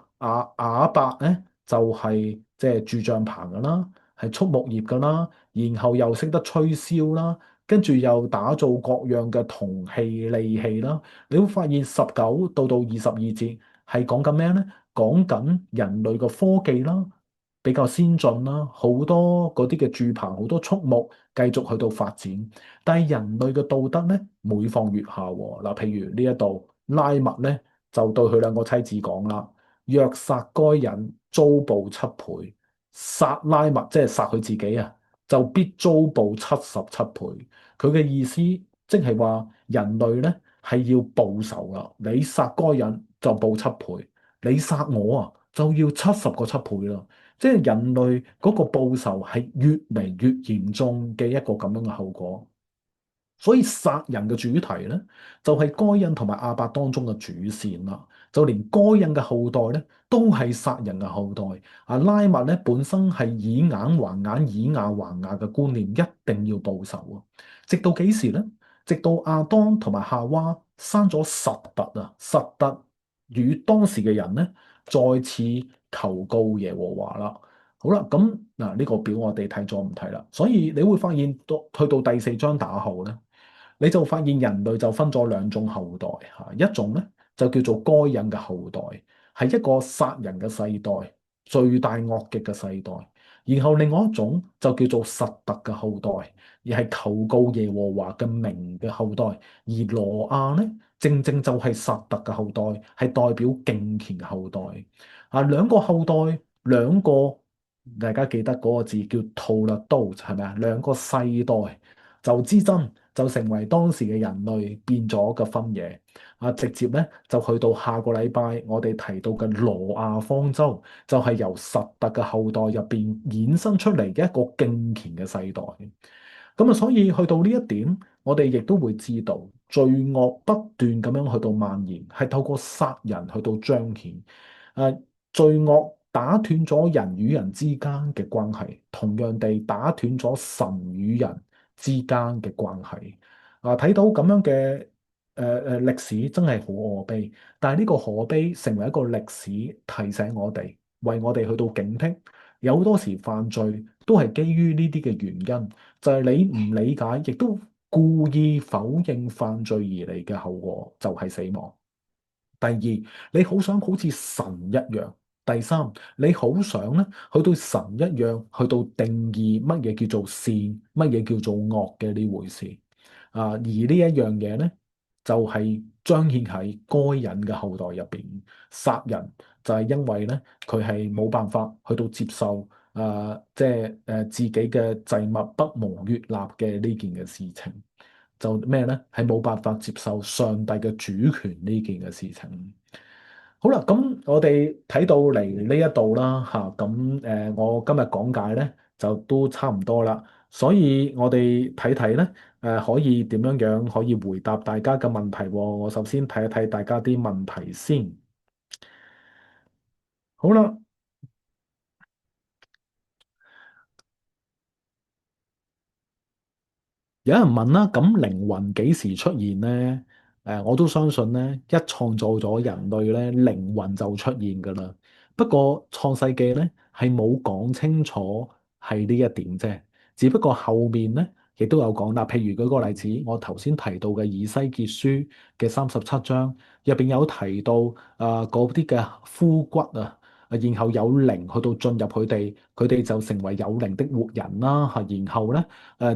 亞伯咧就係即係住帳棚噶啦，係畜牧業噶啦，然後又識得吹簫啦，跟住又打造各樣嘅銅器利器啦。你會發現19到22節係講緊咩咧？講緊人類嘅科技啦，比較先進啦，好多嗰啲嘅住棚，好多畜牧繼續去到發展。但係人類嘅道德咧，每況愈下喎。嗱，譬如呢一度拉麥咧，就對佢兩個妻子講啦：若殺該人，遭報7倍；殺拉麥，即係殺佢自己啊，就必遭報77倍。佢嘅意思即係話人類咧係要報仇啦。你殺該人就報7倍，你殺我啊就要70個7倍啦。即係人類嗰個報仇係越嚟越嚴重嘅一個咁樣嘅後果。所以殺人嘅主題咧，就係該隱同埋亞伯當中嘅主線啦。就連該隱嘅後代咧，都係殺人嘅後代。拉麥咧本身係以眼還眼、以牙還牙嘅觀念，一定要報仇啊！直到幾時咧？直到亞當同埋夏娃生咗實特啊，實特與當時嘅人咧再次求告耶和華啦。好啦，咁嗱呢個表我哋睇咗唔睇啦？所以你會發現到去到第四章打後咧。你就發現人類就分咗兩種後代嚇，一種咧就叫做該隱嘅後代，係一個殺人嘅世代，罪大惡極嘅世代。然後另外一種就叫做實特嘅後代，而係求告耶和華嘅名嘅後代。而挪亞咧，正正就係實特嘅後代，係代表敬虔嘅後代。兩個後代，兩個大家記得嗰個字叫 Toledo 係咪啊？兩個世代就之爭。就成為當時嘅人類變咗嘅分野直接咧就去到下個禮拜我哋提到嘅挪亞方舟，就係由實特嘅後代入邊衍生出嚟嘅一個敬虔嘅世代。咁所以去到呢一點，我哋亦都會知道罪惡不斷咁樣去到蔓延，係透過殺人去到彰顯。罪惡打斷咗人與人之間嘅關係，同樣地打斷咗神與人之間嘅關係睇到咁樣嘅歷史真係好可悲，但係呢個可悲成為一個歷史提醒我哋，為我哋去到警惕。有好多時犯罪都係基於呢啲嘅原因，就係你唔理解，亦都故意否認犯罪而嚟嘅後果就係死亡。第二，你好想好似神一樣。第三，你好想咧去到神一樣，去到定義乜嘢叫做善，乜嘢叫做惡嘅呢回事而呢一樣嘢咧，就係彰顯喺該隱嘅後代入邊。殺人就係因為咧，佢係冇辦法去到接受即係自己嘅祭物不蒙悅納嘅呢件嘅事情。就咩咧？係冇辦法接受上帝嘅主權呢件嘅事情。好啦，咁我哋睇到嚟呢一度啦，咁我今日講解咧就都差唔多啦，所以我哋睇睇咧，可以點樣樣可以回答大家嘅問題喎。我首先睇一睇大家啲問題先。好啦。有人問啦，咁靈魂幾時出現呢？我都相信咧，一創造咗人類咧，靈魂就出現㗎啦。不過創世記咧係冇講清楚係呢一點啫，只不過後面咧亦都有講啦。譬如舉個例子，我頭先提到嘅以西結書嘅37章入邊有提到嗰啲嘅枯骨然後有靈去到進入佢哋，佢哋就成為有靈的活人啦嚇。然後咧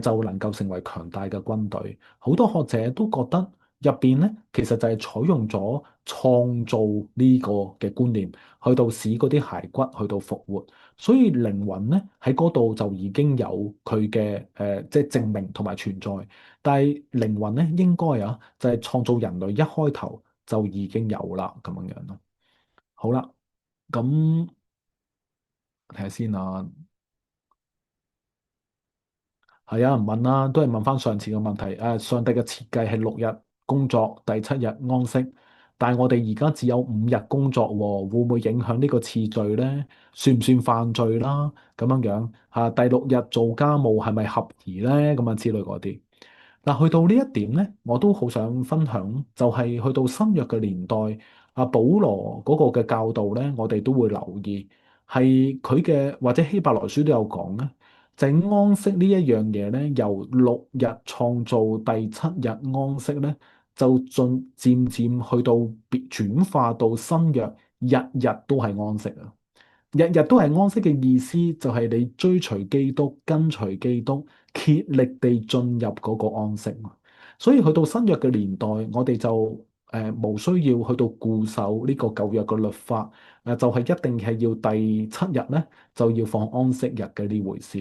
就能夠成為強大嘅軍隊。好多學者都覺得入邊咧其實就係採用咗創造呢個嘅觀念，去到使嗰啲骸骨去到復活。所以靈魂咧喺嗰度就已經有佢嘅即係證明同埋存在。但係靈魂咧應該就係創造人類一開頭就已經有啦咁樣樣咯。好啦。咁睇下先啊，係有人問啦，都係問翻上次嘅問題。上帝嘅設計係6日工作，第7日安息，但係我哋而家只有5日工作喎，會唔會影響呢個次序呢？算唔算犯罪啦？咁樣樣第6日做家務係咪合宜呢？咁啊之類嗰啲。嗱，去到呢一點咧，我都好想分享，就係去到新約嘅年代，保羅嗰個嘅教導咧，我哋都會留意，係佢嘅或者希伯來書都有講咧，就係安息呢一樣嘢咧，由6日創造第7日安息咧，就漸漸去到轉化到新約，日日都係安息啊！日日都係安息嘅意思，就係你追隨基督、跟隨基督，竭力地進入嗰個安息。所以去到新約嘅年代，我哋就無需要去到固守呢個舊約嘅律法，就係一定係要第7日咧就要放安息日嘅呢回事。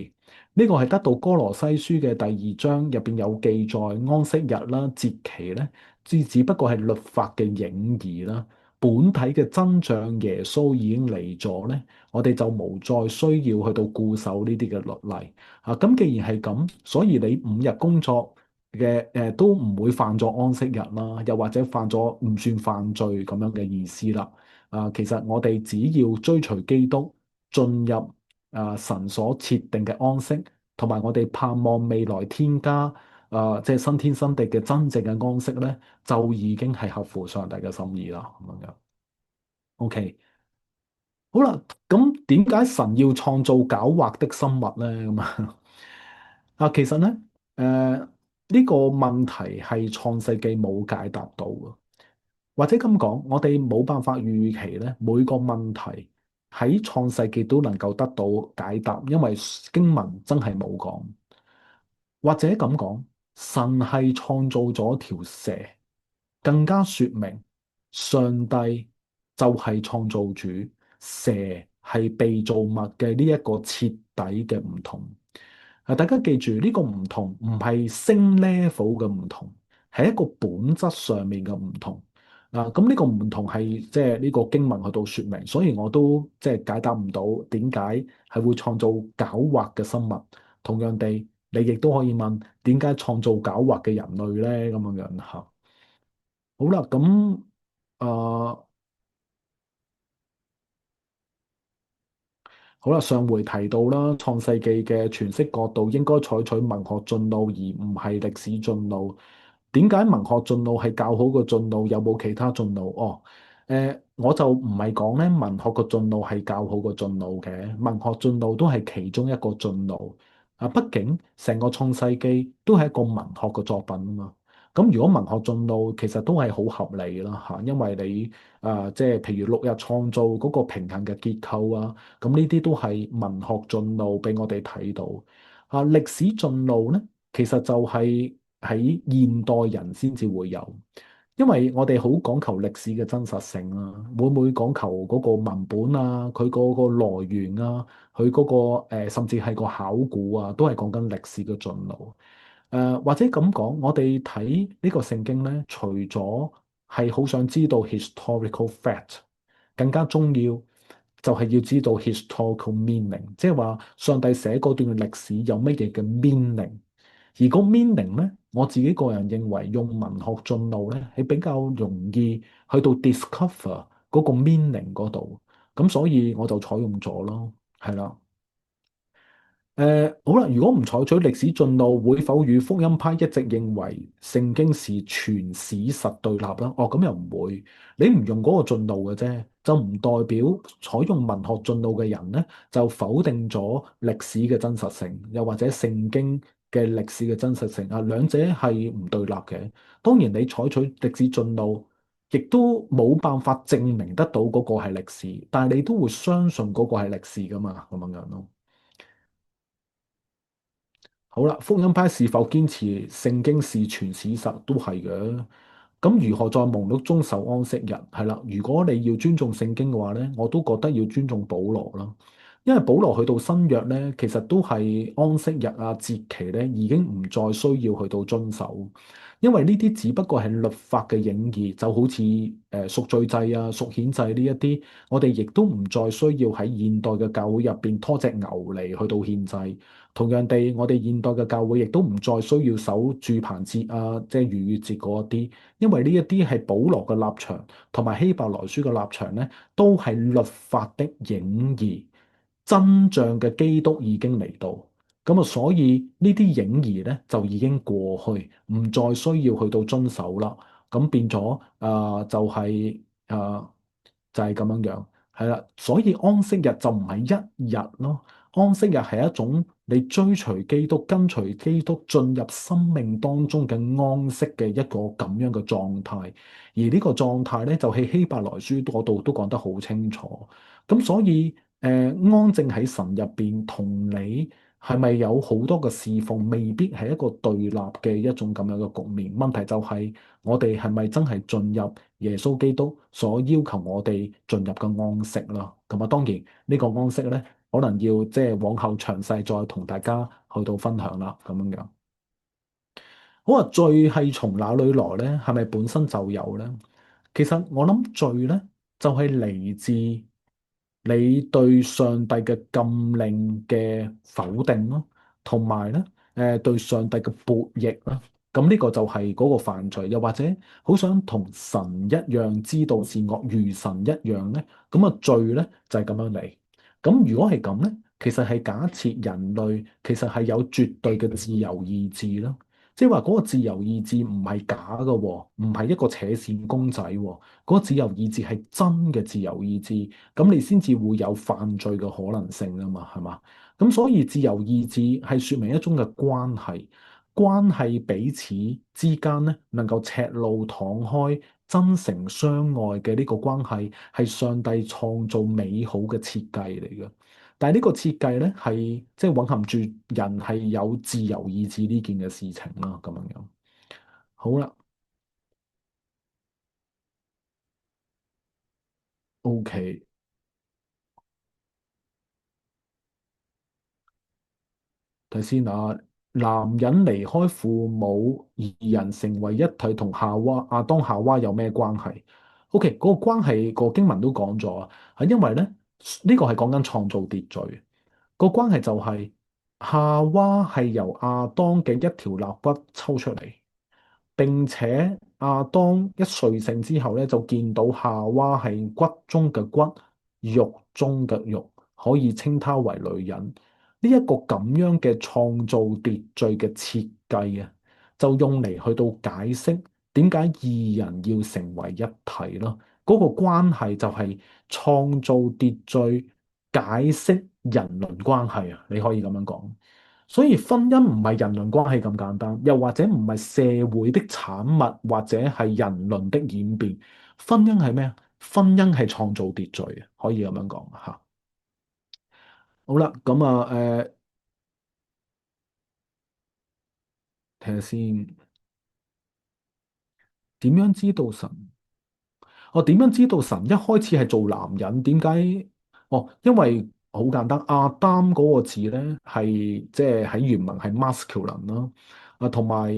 呢個係得到哥羅西書嘅第2章入邊有記載，安息日啦、節期咧，只不過係律法嘅影兒啦。本體嘅真像耶穌已經嚟咗咧，我哋就無再需要去到固守呢啲嘅律例啊。咁既然係咁，所以你五日工作嘅都唔會犯咗安息日啦，又或者犯咗唔算犯罪咁樣嘅意思啦。啊，其實我哋只要追隨基督進入神所設定嘅安息，同埋我哋盼望未來添加即係新天新地嘅真正嘅安息咧，就已經係合乎上帝嘅心意啦。咁樣。OK，好啦，咁點解神要創造狡猾的生物咧？咁啊，其實咧，呢個問題係創世記冇解答到嘅，或者咁講，我哋冇辦法預期咧每個問題喺創世記都能夠得到解答，因為經文真係冇講。或者咁講，神係創造咗條蛇，更加說明上帝就係創造主，蛇係被造物嘅呢一個徹底嘅唔同。大家記住呢個唔同唔係升 level 嘅唔同，係一個本質上面嘅唔同。咁呢個唔同係即係呢個經文去到說明，所以我都即係解答唔到點解係會創造狡猾嘅生物。同樣地，你亦都可以問點解創造狡猾嘅人類咧？咁樣樣吓。好啦，咁啊。好啦，上回提到啦，創世記嘅詮釋角度應該採取文學進路，而唔係歷史進路。點解文學進路係較好嘅進路？有冇其他進路？哦，我就唔係講咧文學嘅進路係較好嘅進路嘅，文學進路都係其中一個進路。畢竟成個創世記都係一個文學嘅作品啊嘛。咁如果文學進路其實都係好合理啦嚇，因為你即係譬如六日創造嗰個平衡嘅結構啊。咁呢啲都係文學進路俾我哋睇到。歷史進路咧，其實就係喺現代人先至會有，因為我哋好講求歷史嘅真實性啊，會唔會講求嗰個文本啊，佢嗰個來源啊，佢嗰個甚至係個考古啊，都係講緊歷史嘅進路。或者咁講，我哋睇呢個聖經咧，除咗係好想知道 historical fact，更加重要就係要知道 historical meaning，即係話上帝寫嗰段嘅歷史有乜嘢嘅 meaning。而個 meaning 咧，我自己個人認為用文學進路咧係比較容易去到 discover 嗰個 meaning 嗰度，咁所以我就採用咗咯，係啦。好啦，如果唔採取歷史進路，會否與福音派一直認為聖經是全史實對立啦？哦，咁又唔會，你唔用嗰個進路嘅啫，就唔代表採用文學進路嘅人咧，就否定咗歷史嘅真實性，又或者聖經嘅歷史嘅真實性啊，兩者係唔對立嘅。當然，你採取歷史進路，亦都冇辦法證明得到嗰個係歷史，但係你都會相信嗰個係歷史噶嘛，咁樣樣咯。好啦，福音派是否堅持聖經是全史實都係嘅？咁如何在忙碌中受安息日？係啦，如果你要尊重聖經嘅話咧，我都覺得要尊重保羅啦。因為保羅去到新約咧，其實都係安息日啊、節期咧，已經唔再需要去到遵守，因為呢啲只不過係律法嘅影兒，就好似贖罪祭啊、贖愆祭呢一啲，我哋亦都唔再需要喺現代嘅教會入邊拖隻牛嚟去到獻祭。同樣地，我哋現代嘅教會亦都唔再需要守住棚節啊，即係逾越節嗰一啲，因為呢一啲係保羅嘅立場，同埋希伯來書嘅立場咧，都係律法的影兒。真相嘅基督已經嚟到，咁啊，所以呢啲影兒咧就已經過去，唔再需要去到遵守啦。咁變咗就係咁樣樣，係啦。所以安息日就唔係一日咯，安息日係一種你追隨基督、跟隨基督進入生命當中嘅安息嘅一個咁樣嘅狀態。而呢個狀態咧，就喺希伯來書嗰度都講得好清楚。咁所以安靜喺神入邊，同你係咪有好多嘅侍奉，未必係一個對立嘅一種咁樣嘅局面。問題就係我哋係咪真係進入耶穌基督所要求我哋進入嘅安息啦？咁啊，當然呢個安息咧，可能要即係往後詳細再同大家去到分享啦，咁樣樣。好啊，罪係從哪裏來咧？係咪本身就有咧？其實我諗罪咧。就係嚟自你對上帝嘅禁令嘅否定咯，同埋咧對上帝嘅悖逆啦。咁呢個就係嗰個犯罪，又或者好想同神一樣知道善惡，如神一樣咧，咁啊罪咧就係咁樣嚟。咁如果係咁咧，其實係假設人類其實係有絕對嘅自由意志咯。即係話嗰個自由意志唔係假嘅喎，唔係一個扯線公仔喎。嗰個自由意志係真嘅自由意志，咁你先至會有犯罪嘅可能性啊嘛，係嘛？咁所以自由意志係説明一種嘅關係，關係彼此之間咧能夠赤露敞開、真誠相愛嘅呢個關係，係上帝創造美好嘅設計嚟嘅。但係呢個設計咧係即係蘊含住人係有自由意志呢件嘅事情啦，咁樣樣。好啦，OK。睇先啊，男人離開父母，二人成為一體，同亞當夏娃有咩關係？OK，嗰個關係個經文都講咗啊，係因為咧呢個係講緊創造秩序，個關係就係夏娃係由亞當嘅一條肋骨抽出嚟。並且亞當一睡醒之後咧，就見到夏娃係骨中嘅骨，肉中嘅肉，可以稱她為女人。呢一個咁樣嘅創造秩序嘅設計啊，就用嚟去到解釋點解二人要成為一體咯。嗰個關係就係創造秩序，解釋人倫關係啊，你可以咁樣講。所以婚姻唔係人倫關係咁簡單，又或者唔係社會的產物，或者係人倫的演變。婚姻係咩啊？婚姻係創造秩序，可以咁樣講吓。好啦，咁啊，睇下先，點樣知道神？我點樣知道神一開始係做男人？點解？哦，因為好簡單，亞當嗰個字咧係即係喺原文係 masculine 啦，同埋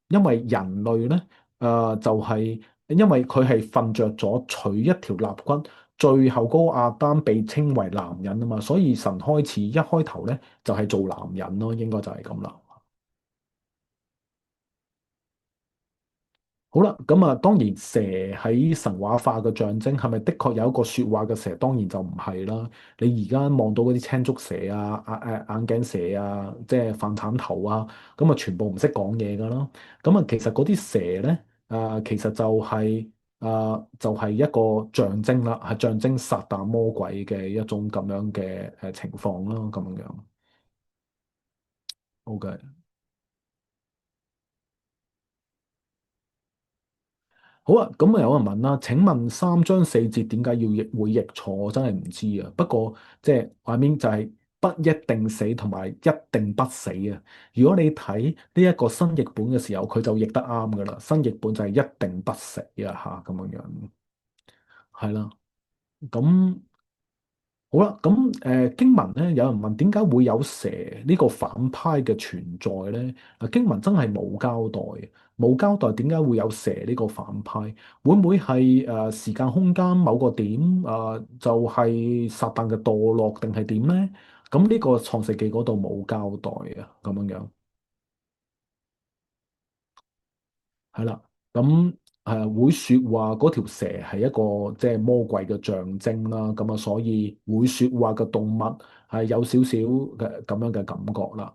因為人類咧就係因為佢係瞓着咗取一條肋骨，最後嗰個亞當被稱為男人啊嘛，所以神開始一開頭咧就係做男人咯，應該就係咁啦。好啦，咁啊，當然蛇喺神話化嘅象徵，係咪的確有一個說話嘅蛇？當然就唔係啦。你而家望到嗰啲青竹蛇啊、眼鏡蛇啊，即係飯鏟頭啊，咁啊，全部唔識講嘢噶啦。咁啊，其實嗰啲蛇咧，其實就係一個象徵啦，係象徵撒旦魔鬼嘅一種咁樣嘅情況啦，咁樣樣。OK。好啊，咁啊有人問啦，請問3章4節點解要會譯錯？我真係唔知啊。不過即係話面就係不一定死同埋一定不死啊。如果你睇呢一個新譯本嘅時候，佢就譯得啱噶啦。新譯本就係一定不死啊吓，咁樣樣，係啦。咁好啦，咁經文咧，有人問點解會有蛇呢個反派嘅存在咧？啊，經文真係冇交代，冇交代點解會有蛇呢個反派？會唔會係時間空間某個點就係撒旦嘅墮落定係點咧？咁呢個創世記嗰度冇交代啊，咁樣樣。係啦，咁會説話嗰條蛇係一個即係魔鬼嘅象徵啦，咁啊，所以會説話嘅動物係有少少嘅咁樣嘅感覺啦。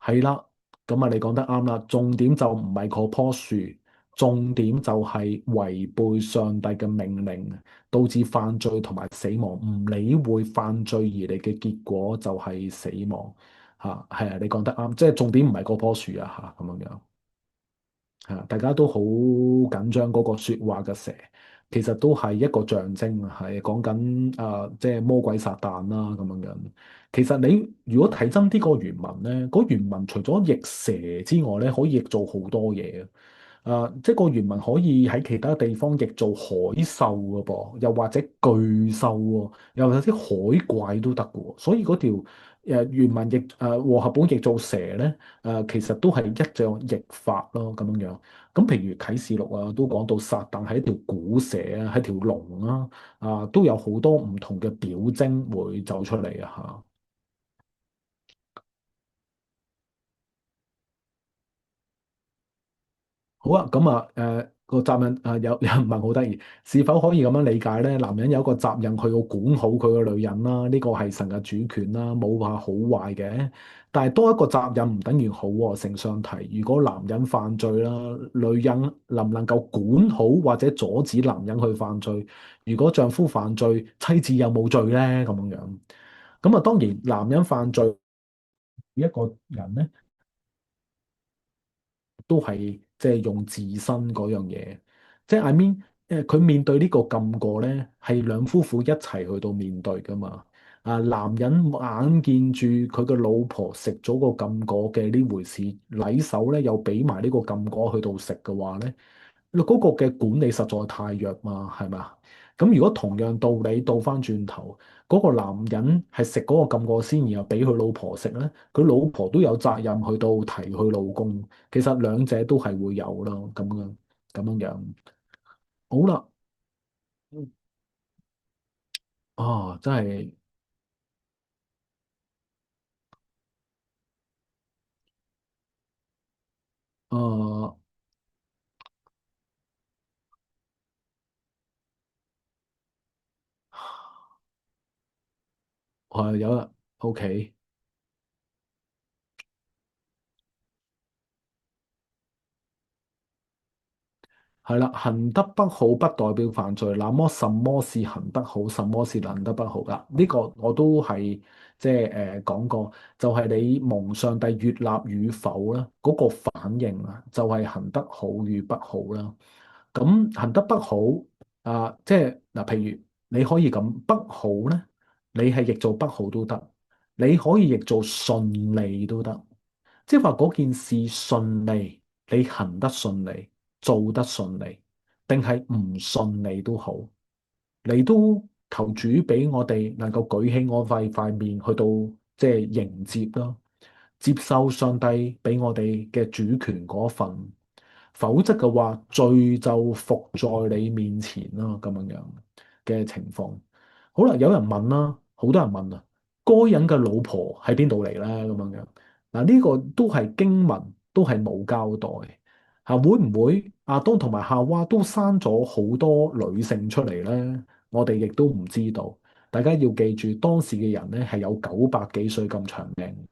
係啦，咁啊，你講得啱啦，重點就唔係嗰棵樹，重點就係違背上帝嘅命令，導致犯罪同埋死亡，唔理會犯罪而嚟嘅結果就係死亡。嚇，係啊，你講得啱，即係重點唔係嗰棵樹啊嚇，咁樣樣。係啊，大家都好緊張嗰個説話嘅蛇，其實都係一個象徵啊，係講緊即係魔鬼撒旦啦咁樣樣。其實你如果睇真啲個原文咧，嗰原文除咗譯蛇之外咧，可以譯做好多嘢啊。即係個原文可以喺其他地方譯做海獸嘅噃，又或者巨獸喎，又或者啲海怪都得嘅喎。所以嗰條原文和合本譯做蛇咧，其實都係一種譯法咯，咁樣樣。咁譬如啟示錄啊，都講到撒旦係一條古蛇啊，係條龍啦，都有好多唔同嘅表徵會走出嚟啊嚇。好啊，咁啊，個責任有人問好得意，是否可以咁樣理解咧？男人有一個責任去到管好佢個女人啦，呢個係神嘅主權啦，冇話好壞嘅。但係多一個責任唔等於好喎，承上提。如果男人犯罪啦，女人能唔能夠管好或者阻止男人去犯罪？如果丈夫犯罪，妻子有冇罪咧？咁樣樣，咁啊，當然男人犯罪一個人咧。都係即係用自身嗰樣嘢，即係 I mean，佢面對呢個禁果咧，係兩夫婦一齊去到面對噶嘛。男人眼見住佢個老婆食咗個禁果嘅呢回事，禮手咧又俾埋呢個禁果去到食嘅話咧。嗰個嘅管理實在太弱嘛，係咪啊？咁如果同樣道理倒翻轉頭，嗰個男人係食嗰個禁果先，然後俾佢老婆食咧，佢老婆都有責任去到提佢老公。其實兩者都係會有咯，咁樣樣。好啦，真係啊，有啦，OK。係啦，行得不好不代表犯罪。那麼什麼是行得好，什麼是行得不好啦？呢個我都係即係講過，就係你蒙上帝悅納與否啦，嗰個反應啊，就係行得好與不好啦。咁行得不好即係嗱，譬如你可以咁不好咧，你係譯做不好都得，你可以譯做順利都得。即係話嗰件事順利，你行得順利，做得順利，定係唔順利都好，你都求主俾我哋能夠舉起我塊面去到即係迎接咯，接受上帝俾我哋嘅主權嗰份，否則嘅話罪就伏在你面前啦，咁樣樣嘅情況。好啦，有人問啦，好多人問啊，該隱嘅老婆喺邊度嚟咧？咁樣樣嗱，呢個都係經文都係冇交代嚇，會唔會亞當同埋夏娃都生咗好多女性出嚟咧？我哋亦都唔知道。大家要記住，當時嘅人咧係有900幾歲咁長命。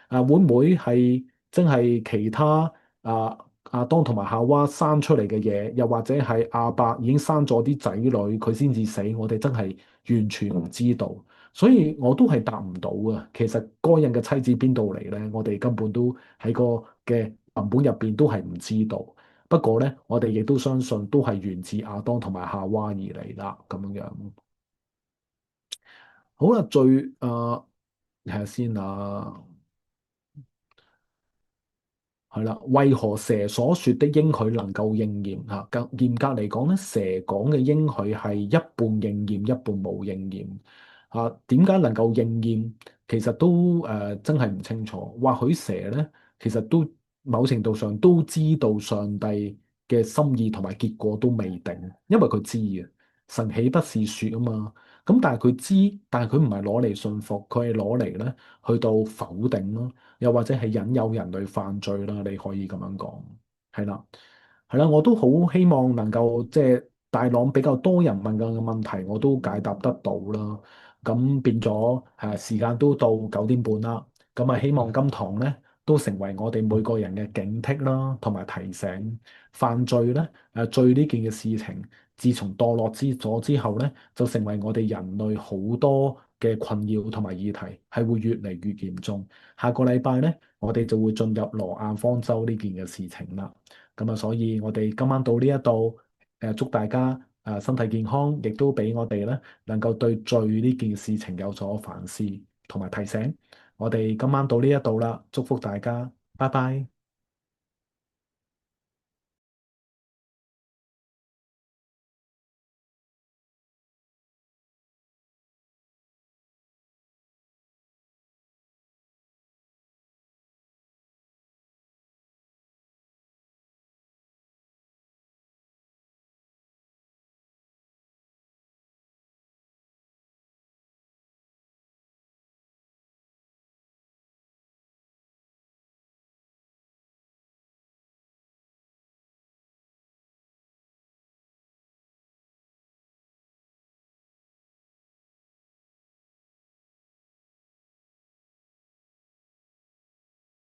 會唔會係真係其他啊亞當同埋夏娃生出嚟嘅嘢，又或者係亞伯已經生咗啲仔女，佢先至死？我哋真係完全唔知道，所以我都係答唔到啊。其實該隱嘅妻子邊度嚟咧？我哋根本都喺個嘅文本入邊都係唔知道。不過咧，我哋亦都相信都係源自亞當同埋夏娃而嚟啦，咁樣樣。好啦，睇下先啊。係啦，為何蛇所說的應許能夠應驗？嚇，更嚴格嚟講咧，蛇講嘅應許係一半應驗，一半冇應驗。點解能夠應驗？其實都真係唔清楚。或許蛇咧，其實都某程度上都知道上帝嘅心意同埋結果都未定，因為佢知嘅。神豈不是說啊嘛？咁但係佢知，但係佢唔係攞嚟信服，佢係攞嚟咧去到否定咯。又或者係引誘人類犯罪啦，你可以咁樣講，係啦，係啦，我都好希望能夠即係大朗比較多人問嘅問題，我都解答得到啦。咁變咗時間都到9點半啦，咁啊希望今堂咧都成為我哋每個人嘅警惕啦，同埋提醒犯罪咧罪呢件嘅事情，自從墮落咗之後咧，就成為我哋人類好多嘅困擾同埋議題，係會越嚟越嚴重。下個禮拜咧，我哋就會進入挪亞方舟呢件嘅事情啦。咁啊，所以我哋今晚到呢一度，祝大家身體健康，亦都俾我哋咧能夠對罪呢件事情有所反思同埋提醒。我哋今晚到呢一度啦，祝福大家，拜拜。